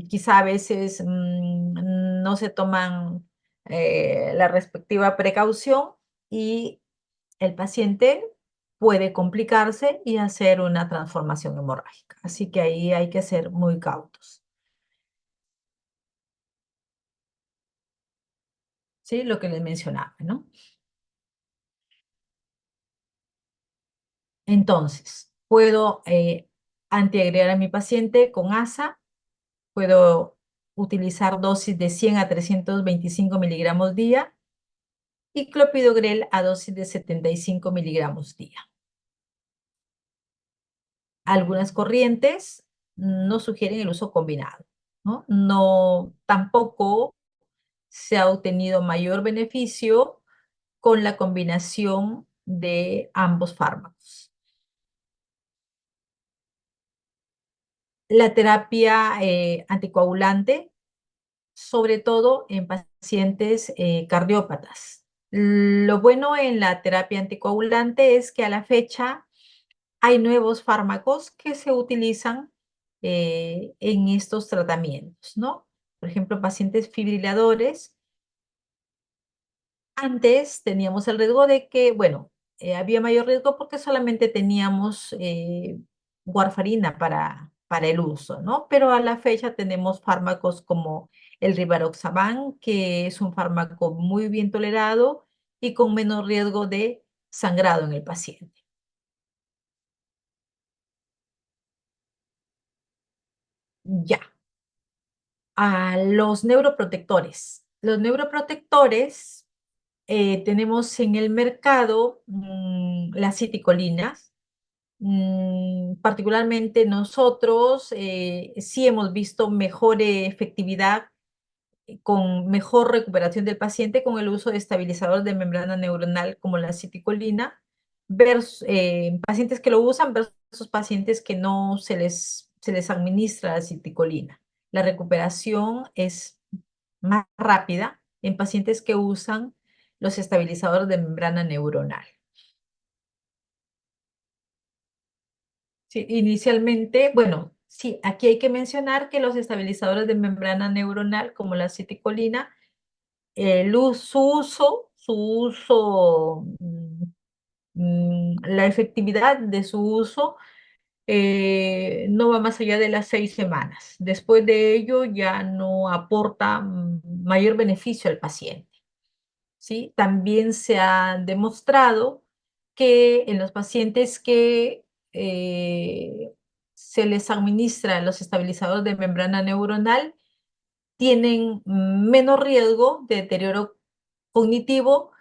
quizá a veces no se toman la respectiva precaución y el paciente puede complicarse y hacer una transformación hemorrágica. Así que ahí hay que ser muy cautos. ¿Sí? Lo que les mencionaba, ¿no? Entonces, puedo antiagregar a mi paciente con ASA, puedo utilizar dosis de 100 a 325 miligramos día y clopidogrel a dosis de 75 miligramos día. Algunas corrientes no sugieren el uso combinado, ¿no? No, tampoco se ha obtenido mayor beneficio con la combinación de ambos fármacos. La terapia anticoagulante, sobre todo en pacientes cardiópatas. Lo bueno en la terapia anticoagulante es que a la fecha hay nuevos fármacos que se utilizan en estos tratamientos, ¿no? Por ejemplo, pacientes fibriladores. Antes teníamos el riesgo de que, bueno, había mayor riesgo porque solamente teníamos warfarina para el uso, ¿no? Pero a la fecha tenemos fármacos como el rivaroxaban, que es un fármaco muy bien tolerado y con menos riesgo de sangrado en el paciente. Ya, a los neuroprotectores. Los neuroprotectores tenemos en el mercado las citicolinas, Particularmente nosotros sí hemos visto mejor efectividad con mejor recuperación del paciente con el uso de estabilizadores de membrana neuronal como la citicolina, versus pacientes que lo usan versus pacientes que no se les administra la citicolina. La recuperación es más rápida en pacientes que usan los estabilizadores de membrana neuronal. Sí, inicialmente, bueno, sí, aquí hay que mencionar que los estabilizadores de membrana neuronal, como la citicolina, su uso, la efectividad de su uso no va más allá de las 6 semanas. Después de ello ya no aporta mayor beneficio al paciente. ¿Sí? También se ha demostrado que en los pacientes que se les administra los estabilizadores de membrana neuronal, tienen menos riesgo de deterioro cognitivo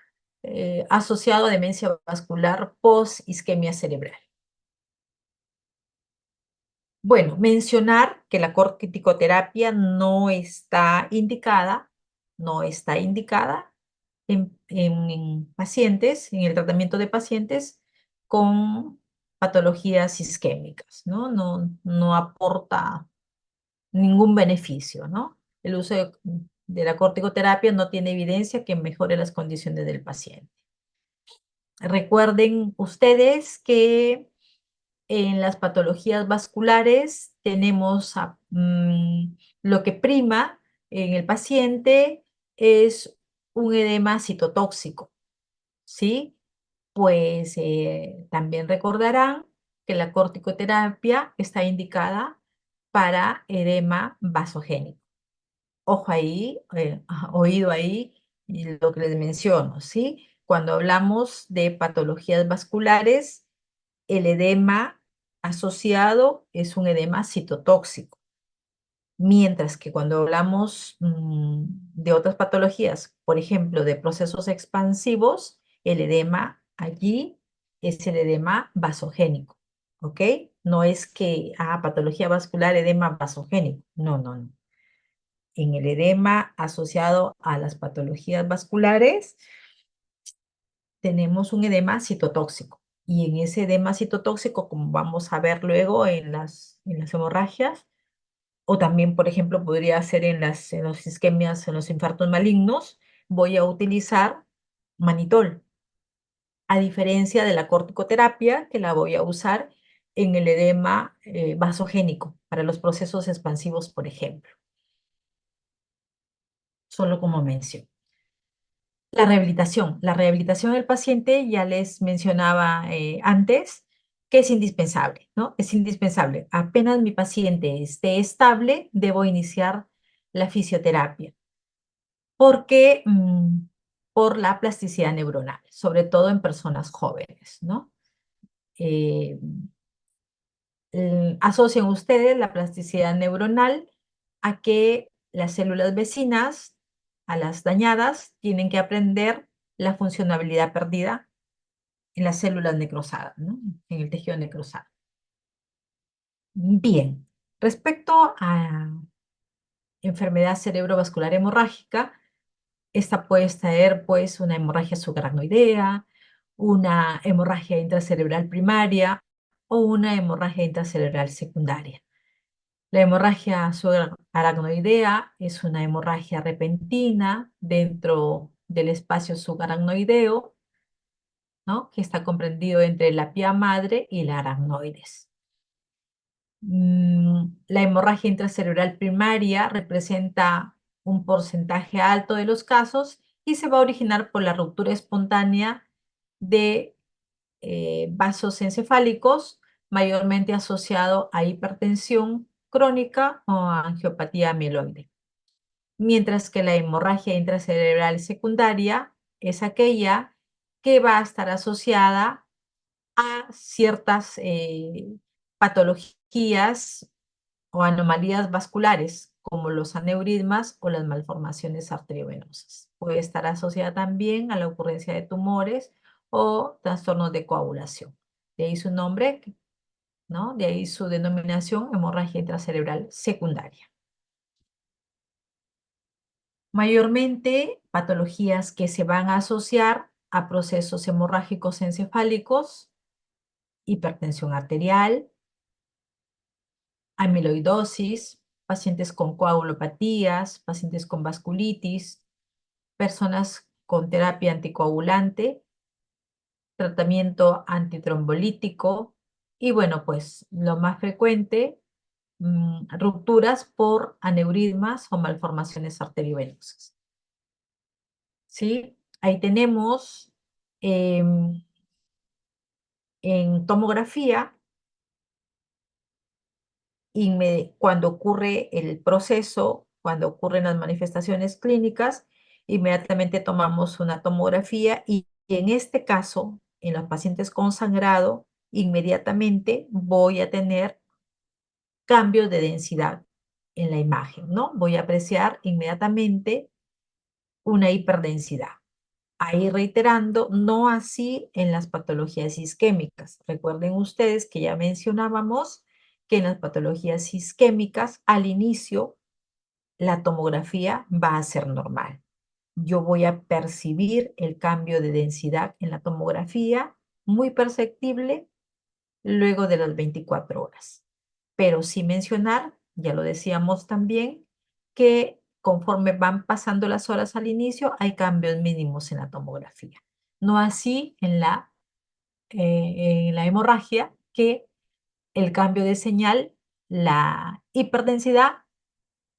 asociado a demencia vascular post-isquemia cerebral. Bueno, mencionar que la corticoterapia no está indicada en pacientes, en el tratamiento de pacientes con patologías isquémicas, ¿no? No aporta ningún beneficio, ¿no? El uso de la corticoterapia no tiene evidencia que mejore las condiciones del paciente. Recuerden ustedes que en las patologías vasculares tenemos lo que prima en el paciente es un edema citotóxico, ¿sí? Pues también recordarán que la corticoterapia está indicada para edema vasogénico. Ojo ahí, oído ahí, y lo que les menciono, ¿sí? Cuando hablamos de patologías vasculares, el edema asociado es un edema citotóxico, mientras que cuando hablamos de otras patologías, por ejemplo, de procesos expansivos, el edema allí es el edema vasogénico, ¿ok? No es que, patología vascular, edema vasogénico, no. En el edema asociado a las patologías vasculares, tenemos un edema citotóxico. Y en ese edema citotóxico, como vamos a ver luego en las hemorragias, o también, por ejemplo, podría ser en los isquemias, en los infartos malignos, voy a utilizar manitol, a diferencia de la corticoterapia, que la voy a usar en el edema vasogénico, para los procesos expansivos, por ejemplo, solo como mención. La rehabilitación del paciente, ya les mencionaba antes, que es indispensable, ¿no? Es indispensable. Apenas mi paciente esté estable, debo iniciar la fisioterapia. Porque por la plasticidad neuronal, sobre todo en personas jóvenes, ¿no? Eh, Asocian ustedes la plasticidad neuronal a que las células vecinas, a las dañadas, tienen que aprender la funcionabilidad perdida en las células necrosadas, ¿no? En el tejido necrosado. Bien, respecto a enfermedad cerebrovascular hemorrágica, esta puede traer pues una hemorragia subaracnoidea, una hemorragia intracerebral primaria o una hemorragia intracerebral secundaria. La hemorragia subaracnoidea es una hemorragia repentina dentro del espacio subaracnoideo, ¿no? Que está comprendido entre la pía madre y la aracnoides. La hemorragia intracerebral primaria representa un porcentaje alto de los casos y se va a originar por la ruptura espontánea de vasos encefálicos, mayormente asociado a hipertensión crónica o a angiopatía amiloide. Mientras que la hemorragia intracerebral secundaria es aquella que va a estar asociada a ciertas patologías o anomalías vasculares, como los aneurismas o las malformaciones arteriovenosas. Puede estar asociada también a la ocurrencia de tumores o trastornos de coagulación. De ahí su nombre, ¿no? De ahí su denominación, hemorragia intracerebral secundaria. Mayormente patologías que se van a asociar a procesos hemorrágicos encefálicos, hipertensión arterial, amiloidosis, pacientes con coagulopatías, pacientes con vasculitis, personas con terapia anticoagulante, tratamiento antitrombolítico y bueno, pues lo más frecuente, rupturas por aneurismas o malformaciones arteriovenosas. ¿Sí? Ahí tenemos en tomografía, cuando ocurre el proceso, cuando ocurren las manifestaciones clínicas, inmediatamente tomamos una tomografía y en este caso, en los pacientes con sangrado, inmediatamente voy a tener cambios de densidad en la imagen, ¿no? Voy a apreciar inmediatamente una hiperdensidad. Ahí reiterando, no así en las patologías isquémicas. Recuerden ustedes que ya mencionábamos que en las patologías isquémicas, al inicio, la tomografía va a ser normal. Yo voy a percibir el cambio de densidad en la tomografía, muy perceptible, luego de las 24 horas. Pero sin mencionar, ya lo decíamos también, que conforme van pasando las horas al inicio, hay cambios mínimos en la tomografía. No así en la hemorragia, que el cambio de señal, la hiperdensidad,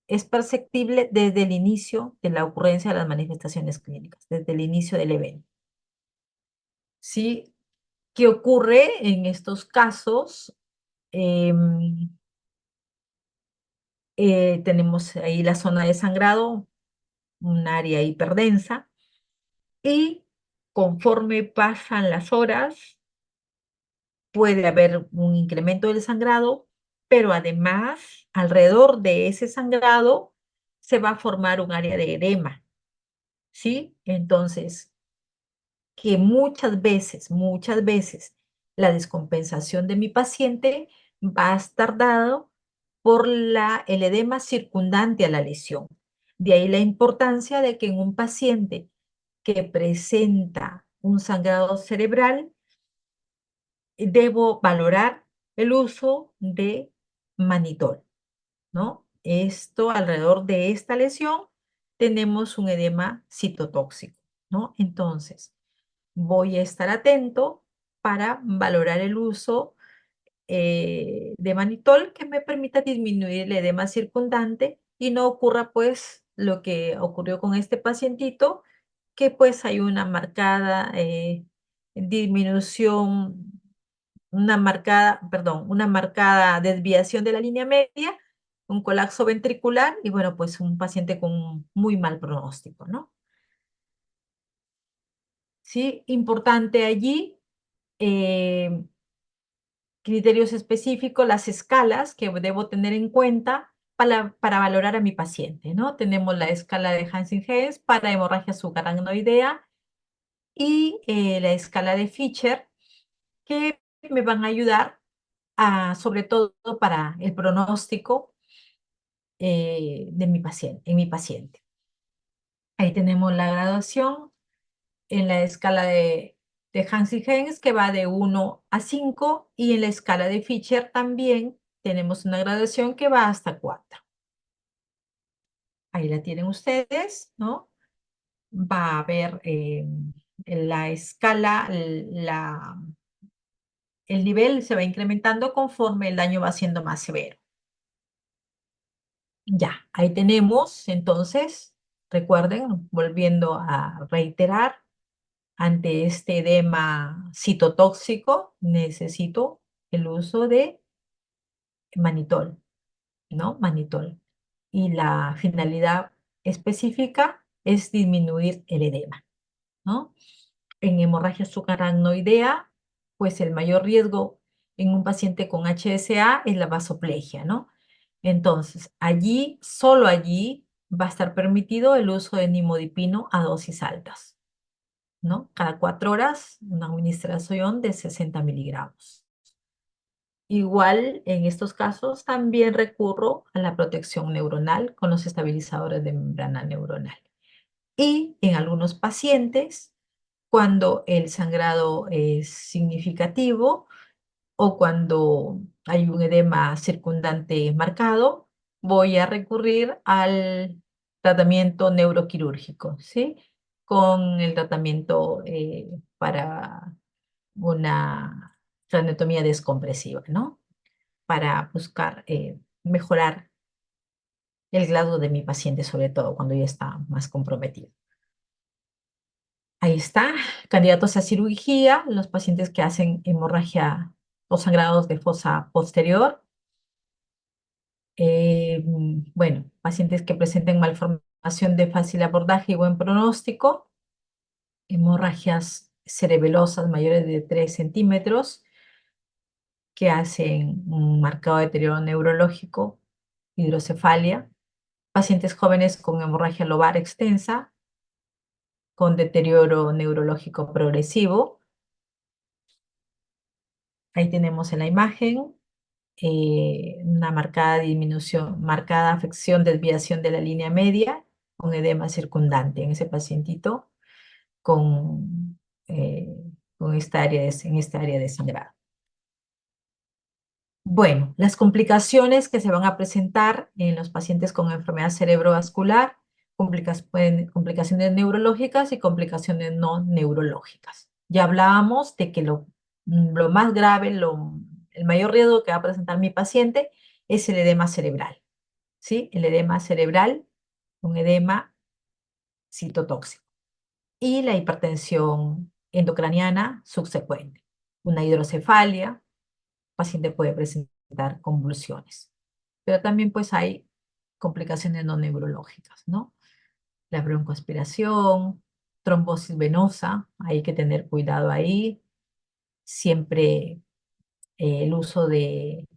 es perceptible desde el inicio de la ocurrencia de las manifestaciones clínicas, desde el inicio del evento. ¿Sí? ¿Qué ocurre en estos casos? Em, tenemos ahí la zona de sangrado, un área hiperdensa, y conforme pasan las horas, puede haber un incremento del sangrado, pero además, alrededor de ese sangrado, se va a formar un área de edema, ¿sí? Entonces, que muchas veces, la descompensación de mi paciente va a estar dado por el edema circundante a la lesión. De ahí la importancia de que en un paciente que presenta un sangrado cerebral, debo valorar el uso de manitol, ¿no? Esto, alrededor de esta lesión, tenemos un edema citotóxico, ¿no? Entonces, voy a estar atento para valorar el uso de manitol que me permita disminuir el edema circundante y no ocurra pues lo que ocurrió con este pacientito, que pues hay una marcada disminución, una marcada desviación de la línea media, un colapso ventricular y bueno, pues un paciente con muy mal pronóstico, ¿no? Sí, importante allí, eh, criterios específicos, las escalas que debo tener en cuenta para valorar a mi paciente, ¿no? Tenemos la escala de Hansen-Hess para hemorragia subaracnoidea y la escala de Fischer, que me van a ayudar sobre todo para el pronóstico de mi paciente, en mi paciente. Ahí tenemos la graduación en la escala de Hansen-Hess, que va de 1 a 5, y en la escala de Fischer también tenemos una graduación que va hasta 4. Ahí la tienen ustedes, ¿no? Va a haber en la escala, el nivel se va incrementando conforme el daño va siendo más severo. Ya, ahí tenemos, entonces, recuerden, volviendo a reiterar, ante este edema citotóxico, necesito el uso de manitol, ¿no? Manitol. Y la finalidad específica es disminuir el edema, ¿no? En hemorragia subaracnoidea, pues el mayor riesgo en un paciente con HSA es la vasoplegia, ¿no? Entonces, allí, solo allí, va a estar permitido el uso de nimodipino a dosis altas, ¿no? Cada 4 horas, una administración de 60 miligramos. Igual en estos casos también recurro a la protección neuronal con los estabilizadores de membrana neuronal. Y en algunos pacientes, cuando el sangrado es significativo o cuando hay un edema circundante marcado, voy a recurrir al tratamiento neuroquirúrgico, ¿sí? Con el tratamiento para una traneotomía descompresiva, ¿no? Para buscar mejorar el grado de mi paciente, sobre todo cuando ya está más comprometido. Ahí está, candidatos a cirugía, los pacientes que hacen hemorragia o sangrados de fosa posterior. Bueno, pacientes que presenten malformación de fácil abordaje y buen pronóstico, hemorragias cerebelosas mayores de 3 centímetros, que hacen un marcado deterioro neurológico, hidrocefalia, pacientes jóvenes con hemorragia lobar extensa, con deterioro neurológico progresivo. Ahí tenemos en la imagen una marcada disminución, marcada afección, desviación de la línea media con edema circundante en ese pacientito con, eh, en esta área de sangrado. Bueno, las complicaciones que se van a presentar en los pacientes con enfermedad cerebrovascular, complicaciones neurológicas y complicaciones no neurológicas. Ya hablábamos de que lo más grave, el mayor riesgo que va a presentar mi paciente es el edema cerebral, ¿sí? El edema cerebral, un edema citotóxico. Y la hipertensión endocraniana subsecuente, una hidrocefalia, paciente puede presentar convulsiones. Pero también pues hay complicaciones no neurológicas, ¿no? La broncoaspiración, trombosis venosa, hay que tener cuidado ahí. Siempre el uso de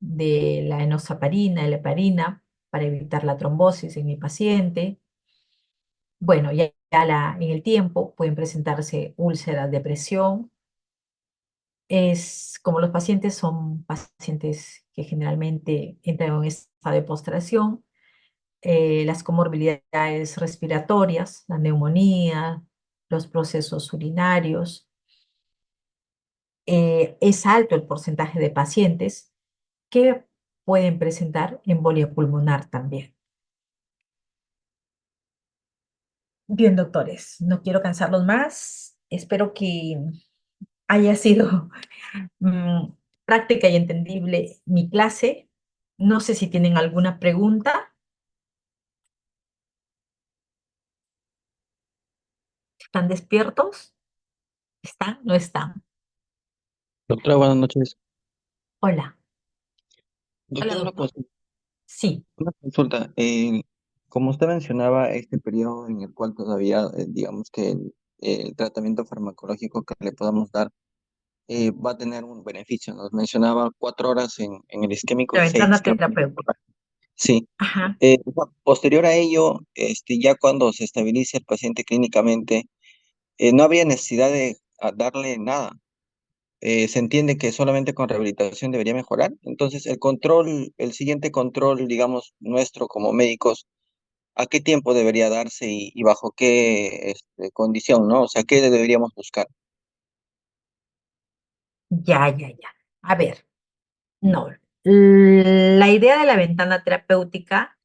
la enoxaparina, la heparina, para evitar la trombosis en mi paciente. Bueno, en el tiempo pueden presentarse úlceras de presión. Es como los pacientes son pacientes que generalmente entran en un estado de postración, las comorbilidades respiratorias, la neumonía, los procesos urinarios. Es alto el porcentaje de pacientes que pueden presentar embolia pulmonar también. Bien, doctores, no quiero cansarlos más. Espero que haya sido mm, práctica y entendible mi clase. No sé si tienen alguna pregunta. ¿Están despiertos? ¿Están? ¿No están? Doctora, buenas noches. Hola. Hola, Doctora, doctor. Sí, una consulta. Como usted mencionaba, este periodo en el cual todavía, digamos que el tratamiento farmacológico que le podamos dar va a tener un beneficio. Nos mencionaba 4 horas en el isquémico la y seis, ventana creo. terapéutica. Sí. Ajá. Posterior a ello, ya cuando se estabilice el paciente clínicamente, no habría necesidad de darle nada. Se entiende que solamente con rehabilitación debería mejorar. Entonces, el siguiente control, digamos, nuestro como médicos, ¿a qué tiempo debería darse y bajo qué condición, ¿no? O sea, ¿qué deberíamos buscar? Ya, ya, ya. A ver, no. La idea de la ventana terapéutica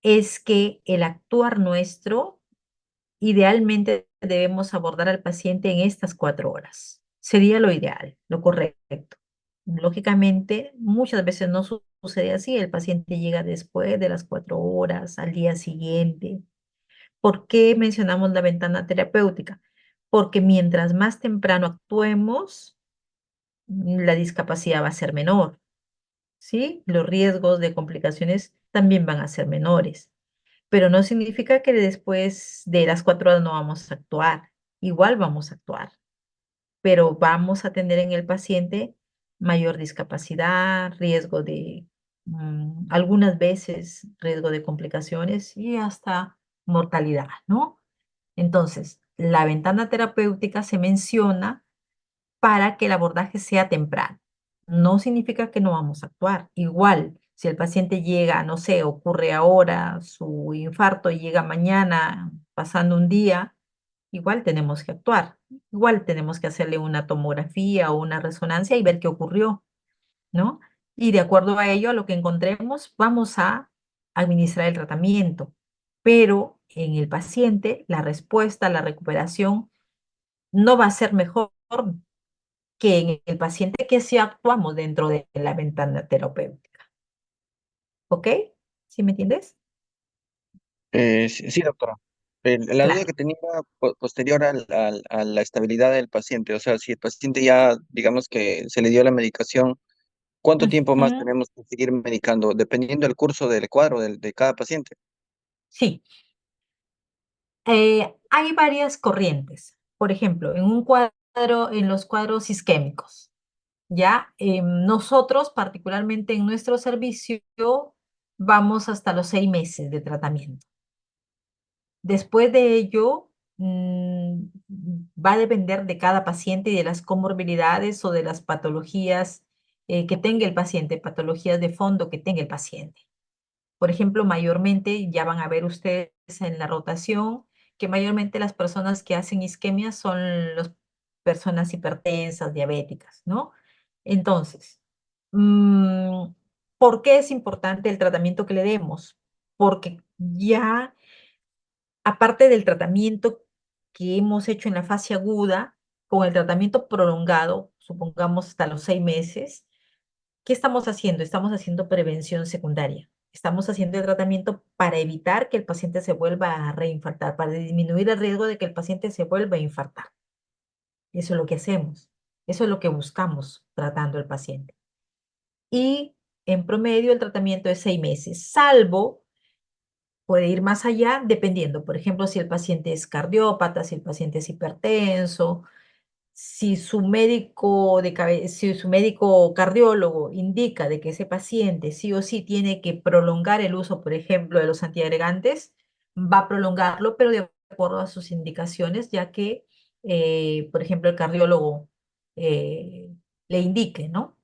es que el actuar nuestro, idealmente debemos abordar al paciente en estas 4 horas. Sería lo ideal, lo correcto. Lógicamente, muchas veces no sucede así. El paciente llega después de las 4 horas, al día siguiente. ¿Por qué mencionamos la ventana terapéutica? Porque mientras más temprano actuemos, la discapacidad va a ser menor, ¿sí? Los riesgos de complicaciones también van a ser menores, pero no significa que después de las 4 horas no vamos a actuar. Igual vamos a actuar, pero vamos a tener en el paciente mayor discapacidad, riesgo de, algunas veces, riesgo de complicaciones y hasta mortalidad, ¿no? Entonces, la ventana terapéutica se menciona para que el abordaje sea temprano. no significa que no vamos a actuar. Igual, si el paciente llega, no sé, ocurre ahora su infarto y llega mañana, pasando un día, igual tenemos que actuar. Igual tenemos que hacerle una tomografía o una resonancia y ver qué ocurrió, ¿no? Y de acuerdo a ello, a lo que encontremos, vamos a administrar el tratamiento. Pero en el paciente, la respuesta, la recuperación no va a ser mejor que en el paciente que sí actuamos dentro de la ventana terapéutica. ¿Ok? ¿Sí me entiendes? Sí, sí, doctora. La duda Claro. que tenía posterior a la estabilidad del paciente, o sea, si el paciente ya, digamos que se le dio la medicación, ¿cuánto tiempo más Ujú. tenemos que seguir medicando? Dependiendo del curso del cuadro de cada paciente. Sí, hay varias corrientes. Por ejemplo, en los cuadros isquémicos, ¿ya? Nosotros, particularmente en nuestro servicio, vamos hasta los 6 meses de tratamiento. Después de ello, va a depender de cada paciente y de las comorbilidades o de las patologías que tenga el paciente, patologías de fondo que tenga el paciente. Por ejemplo, mayormente, ya van a ver ustedes en la rotación, que mayormente las personas que hacen isquemia son las personas hipertensas, diabéticas, ¿no? Entonces, mm, ¿por qué es importante el tratamiento que le demos? Porque ya aparte del tratamiento que hemos hecho en la fase aguda, con el tratamiento prolongado, supongamos hasta los 6 meses, ¿qué estamos haciendo? Estamos haciendo prevención secundaria. Estamos haciendo el tratamiento para evitar que el paciente se vuelva a reinfartar, para disminuir el riesgo de que el paciente se vuelva a infartar. Eso es lo que hacemos. Eso es lo que buscamos tratando al paciente. Y en promedio el tratamiento es 6 meses, salvo puede ir más allá dependiendo, por ejemplo, si el paciente es cardiópata, si el paciente es hipertenso, si su médico cardiólogo indica de que ese paciente sí o sí tiene que prolongar el uso, por ejemplo, de los antiagregantes, va a prolongarlo, pero de acuerdo a sus indicaciones, ya que, por ejemplo, el cardiólogo eh, le indique, ¿no?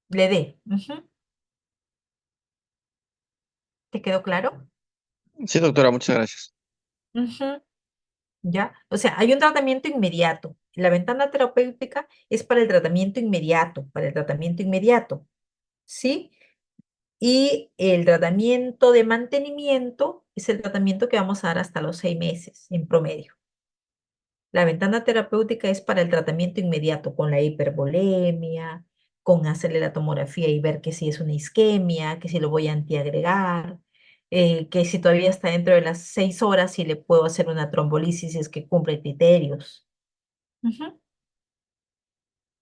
Le dé. Ujú. ¿Te quedó claro? Sí, doctora, muchas gracias. Ujú. ¿Ya? O sea, hay un tratamiento inmediato. La ventana terapéutica es para el tratamiento inmediato, ¿sí? Y el tratamiento de mantenimiento es el tratamiento que vamos a dar hasta los 6 meses en promedio. La ventana terapéutica es para el tratamiento inmediato con la hipervolemia, con hacerle la tomografía y ver que si es una isquemia, que si lo voy a antiagregar, que si todavía está dentro de las 6 horas, si le puedo hacer una trombolisis si es que cumple criterios. Ujú.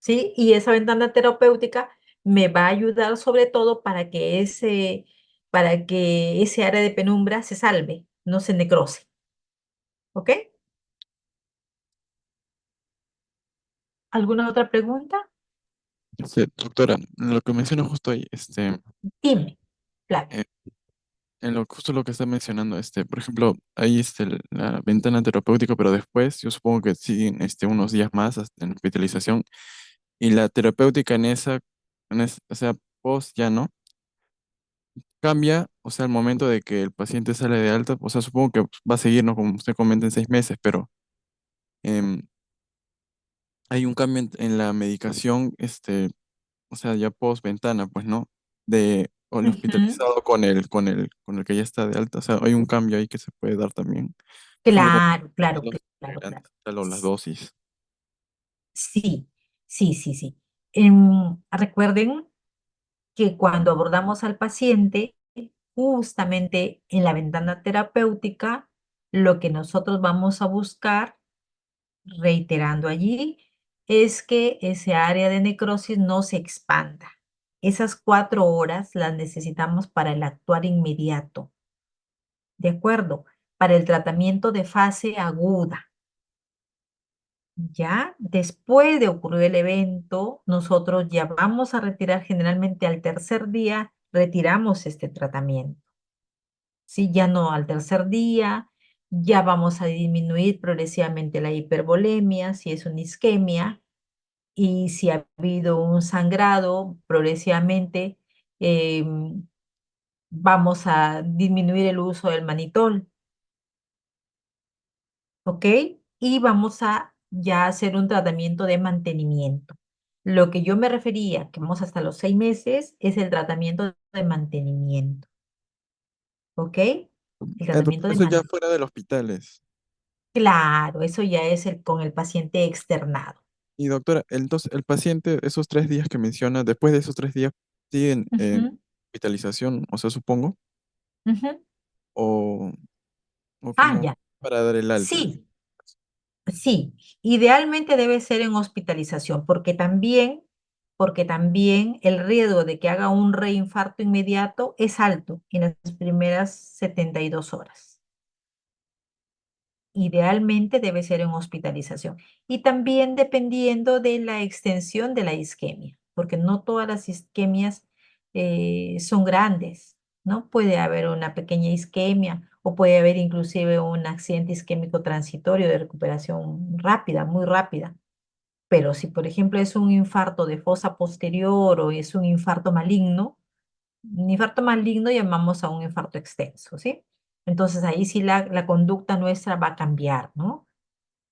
¿Sí? Y esa ventana terapéutica me va a ayudar sobre todo para que ese área de penumbra se salve, no se necrose. ¿Ok? ¿Alguna otra pregunta? Sí, doctora, lo que menciona justo ahí, Dime, Flavio. eh, en lo justo lo que está mencionando, por ejemplo, ahí la ventana terapéutica, pero después yo supongo que siguen unos días más hasta en la hospitalización y la terapéutica o sea, post ya no cambia, o sea, al momento de que el paciente sale de alta, o sea, supongo que va a seguir, ¿no? Como usted comenta en 6 meses, pero em, hay un cambio en la medicación, o sea, ya post ventana, pues, ¿no? O el Ujú. hospitalizado con el que ya está de alta. O sea, hay un cambio ahí que se puede dar también. Por ejemplo, como Claro, claro, los claro, claro. integrantes, las dosis. Sí, sí, sí, sí. Recuerden que cuando abordamos al paciente, justamente en la ventana terapéutica, lo que nosotros vamos a buscar reiterando allí, es que ese área de necrosis no se expanda. Esas 4 horas las necesitamos para el actuar inmediato, ¿de acuerdo? Para el tratamiento de fase aguda. Ya después de ocurrir el evento, nosotros ya vamos a retirar generalmente al tercer día, retiramos este tratamiento. ¿Sí? Ya no al tercer día, ya vamos a disminuir progresivamente la hipervolemia, si es una isquemia, y si ha habido un sangrado progresivamente, vamos a disminuir el uso del manitol, ¿ok? Y vamos a ya hacer un tratamiento de mantenimiento. Lo que yo me refería, que vamos hasta los 6 meses, es el tratamiento de mantenimiento, ¿ok? El tratamiento de Eso ya mantenimiento. fuera del hospitales. Claro, eso ya es con el paciente externado. Y doctora, entonces el paciente, esos 3 días que menciona, después de esos 3 días, siguen en Ujú, hospitalización, o sea, supongo, ujú. o, o Ah, como ya. para dar el alta. Sí, sí. Idealmente debe ser en hospitalización, porque también el riesgo de que haga un reinfarto inmediato es alto en las primeras 72 horas. Idealmente debe ser en hospitalización. Y también dependiendo de la extensión de la isquemia, porque no todas las isquemias son grandes, ¿no? Puede haber una pequeña isquemia o puede haber inclusive un accidente isquémico transitorio de recuperación rápida, muy rápida. Pero si, por ejemplo, es un infarto de fosa posterior o es un infarto maligno llamamos a un infarto extenso, ¿sí? Entonces ahí sí la conducta nuestra va a cambiar, ¿no?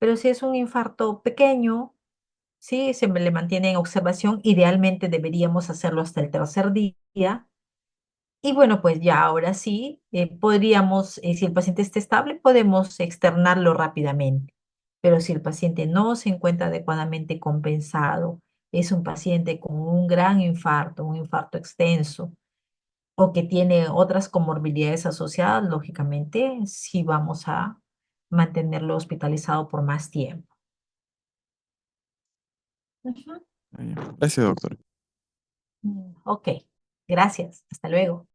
Pero si es un infarto pequeño, sí, se le mantiene en observación. Idealmente deberíamos hacerlo hasta el tercer día. Y bueno, pues ya ahora sí, podríamos, si el paciente está estable, podemos externarlo rápidamente. Pero si el paciente no se encuentra adecuadamente compensado, es un paciente con un gran infarto, un infarto extenso, o que tiene otras comorbilidades asociadas, lógicamente, sí vamos a mantenerlo hospitalizado por más tiempo. Ujú. Ah, ya. Gracias, doctora. Ok, gracias. Hasta luego.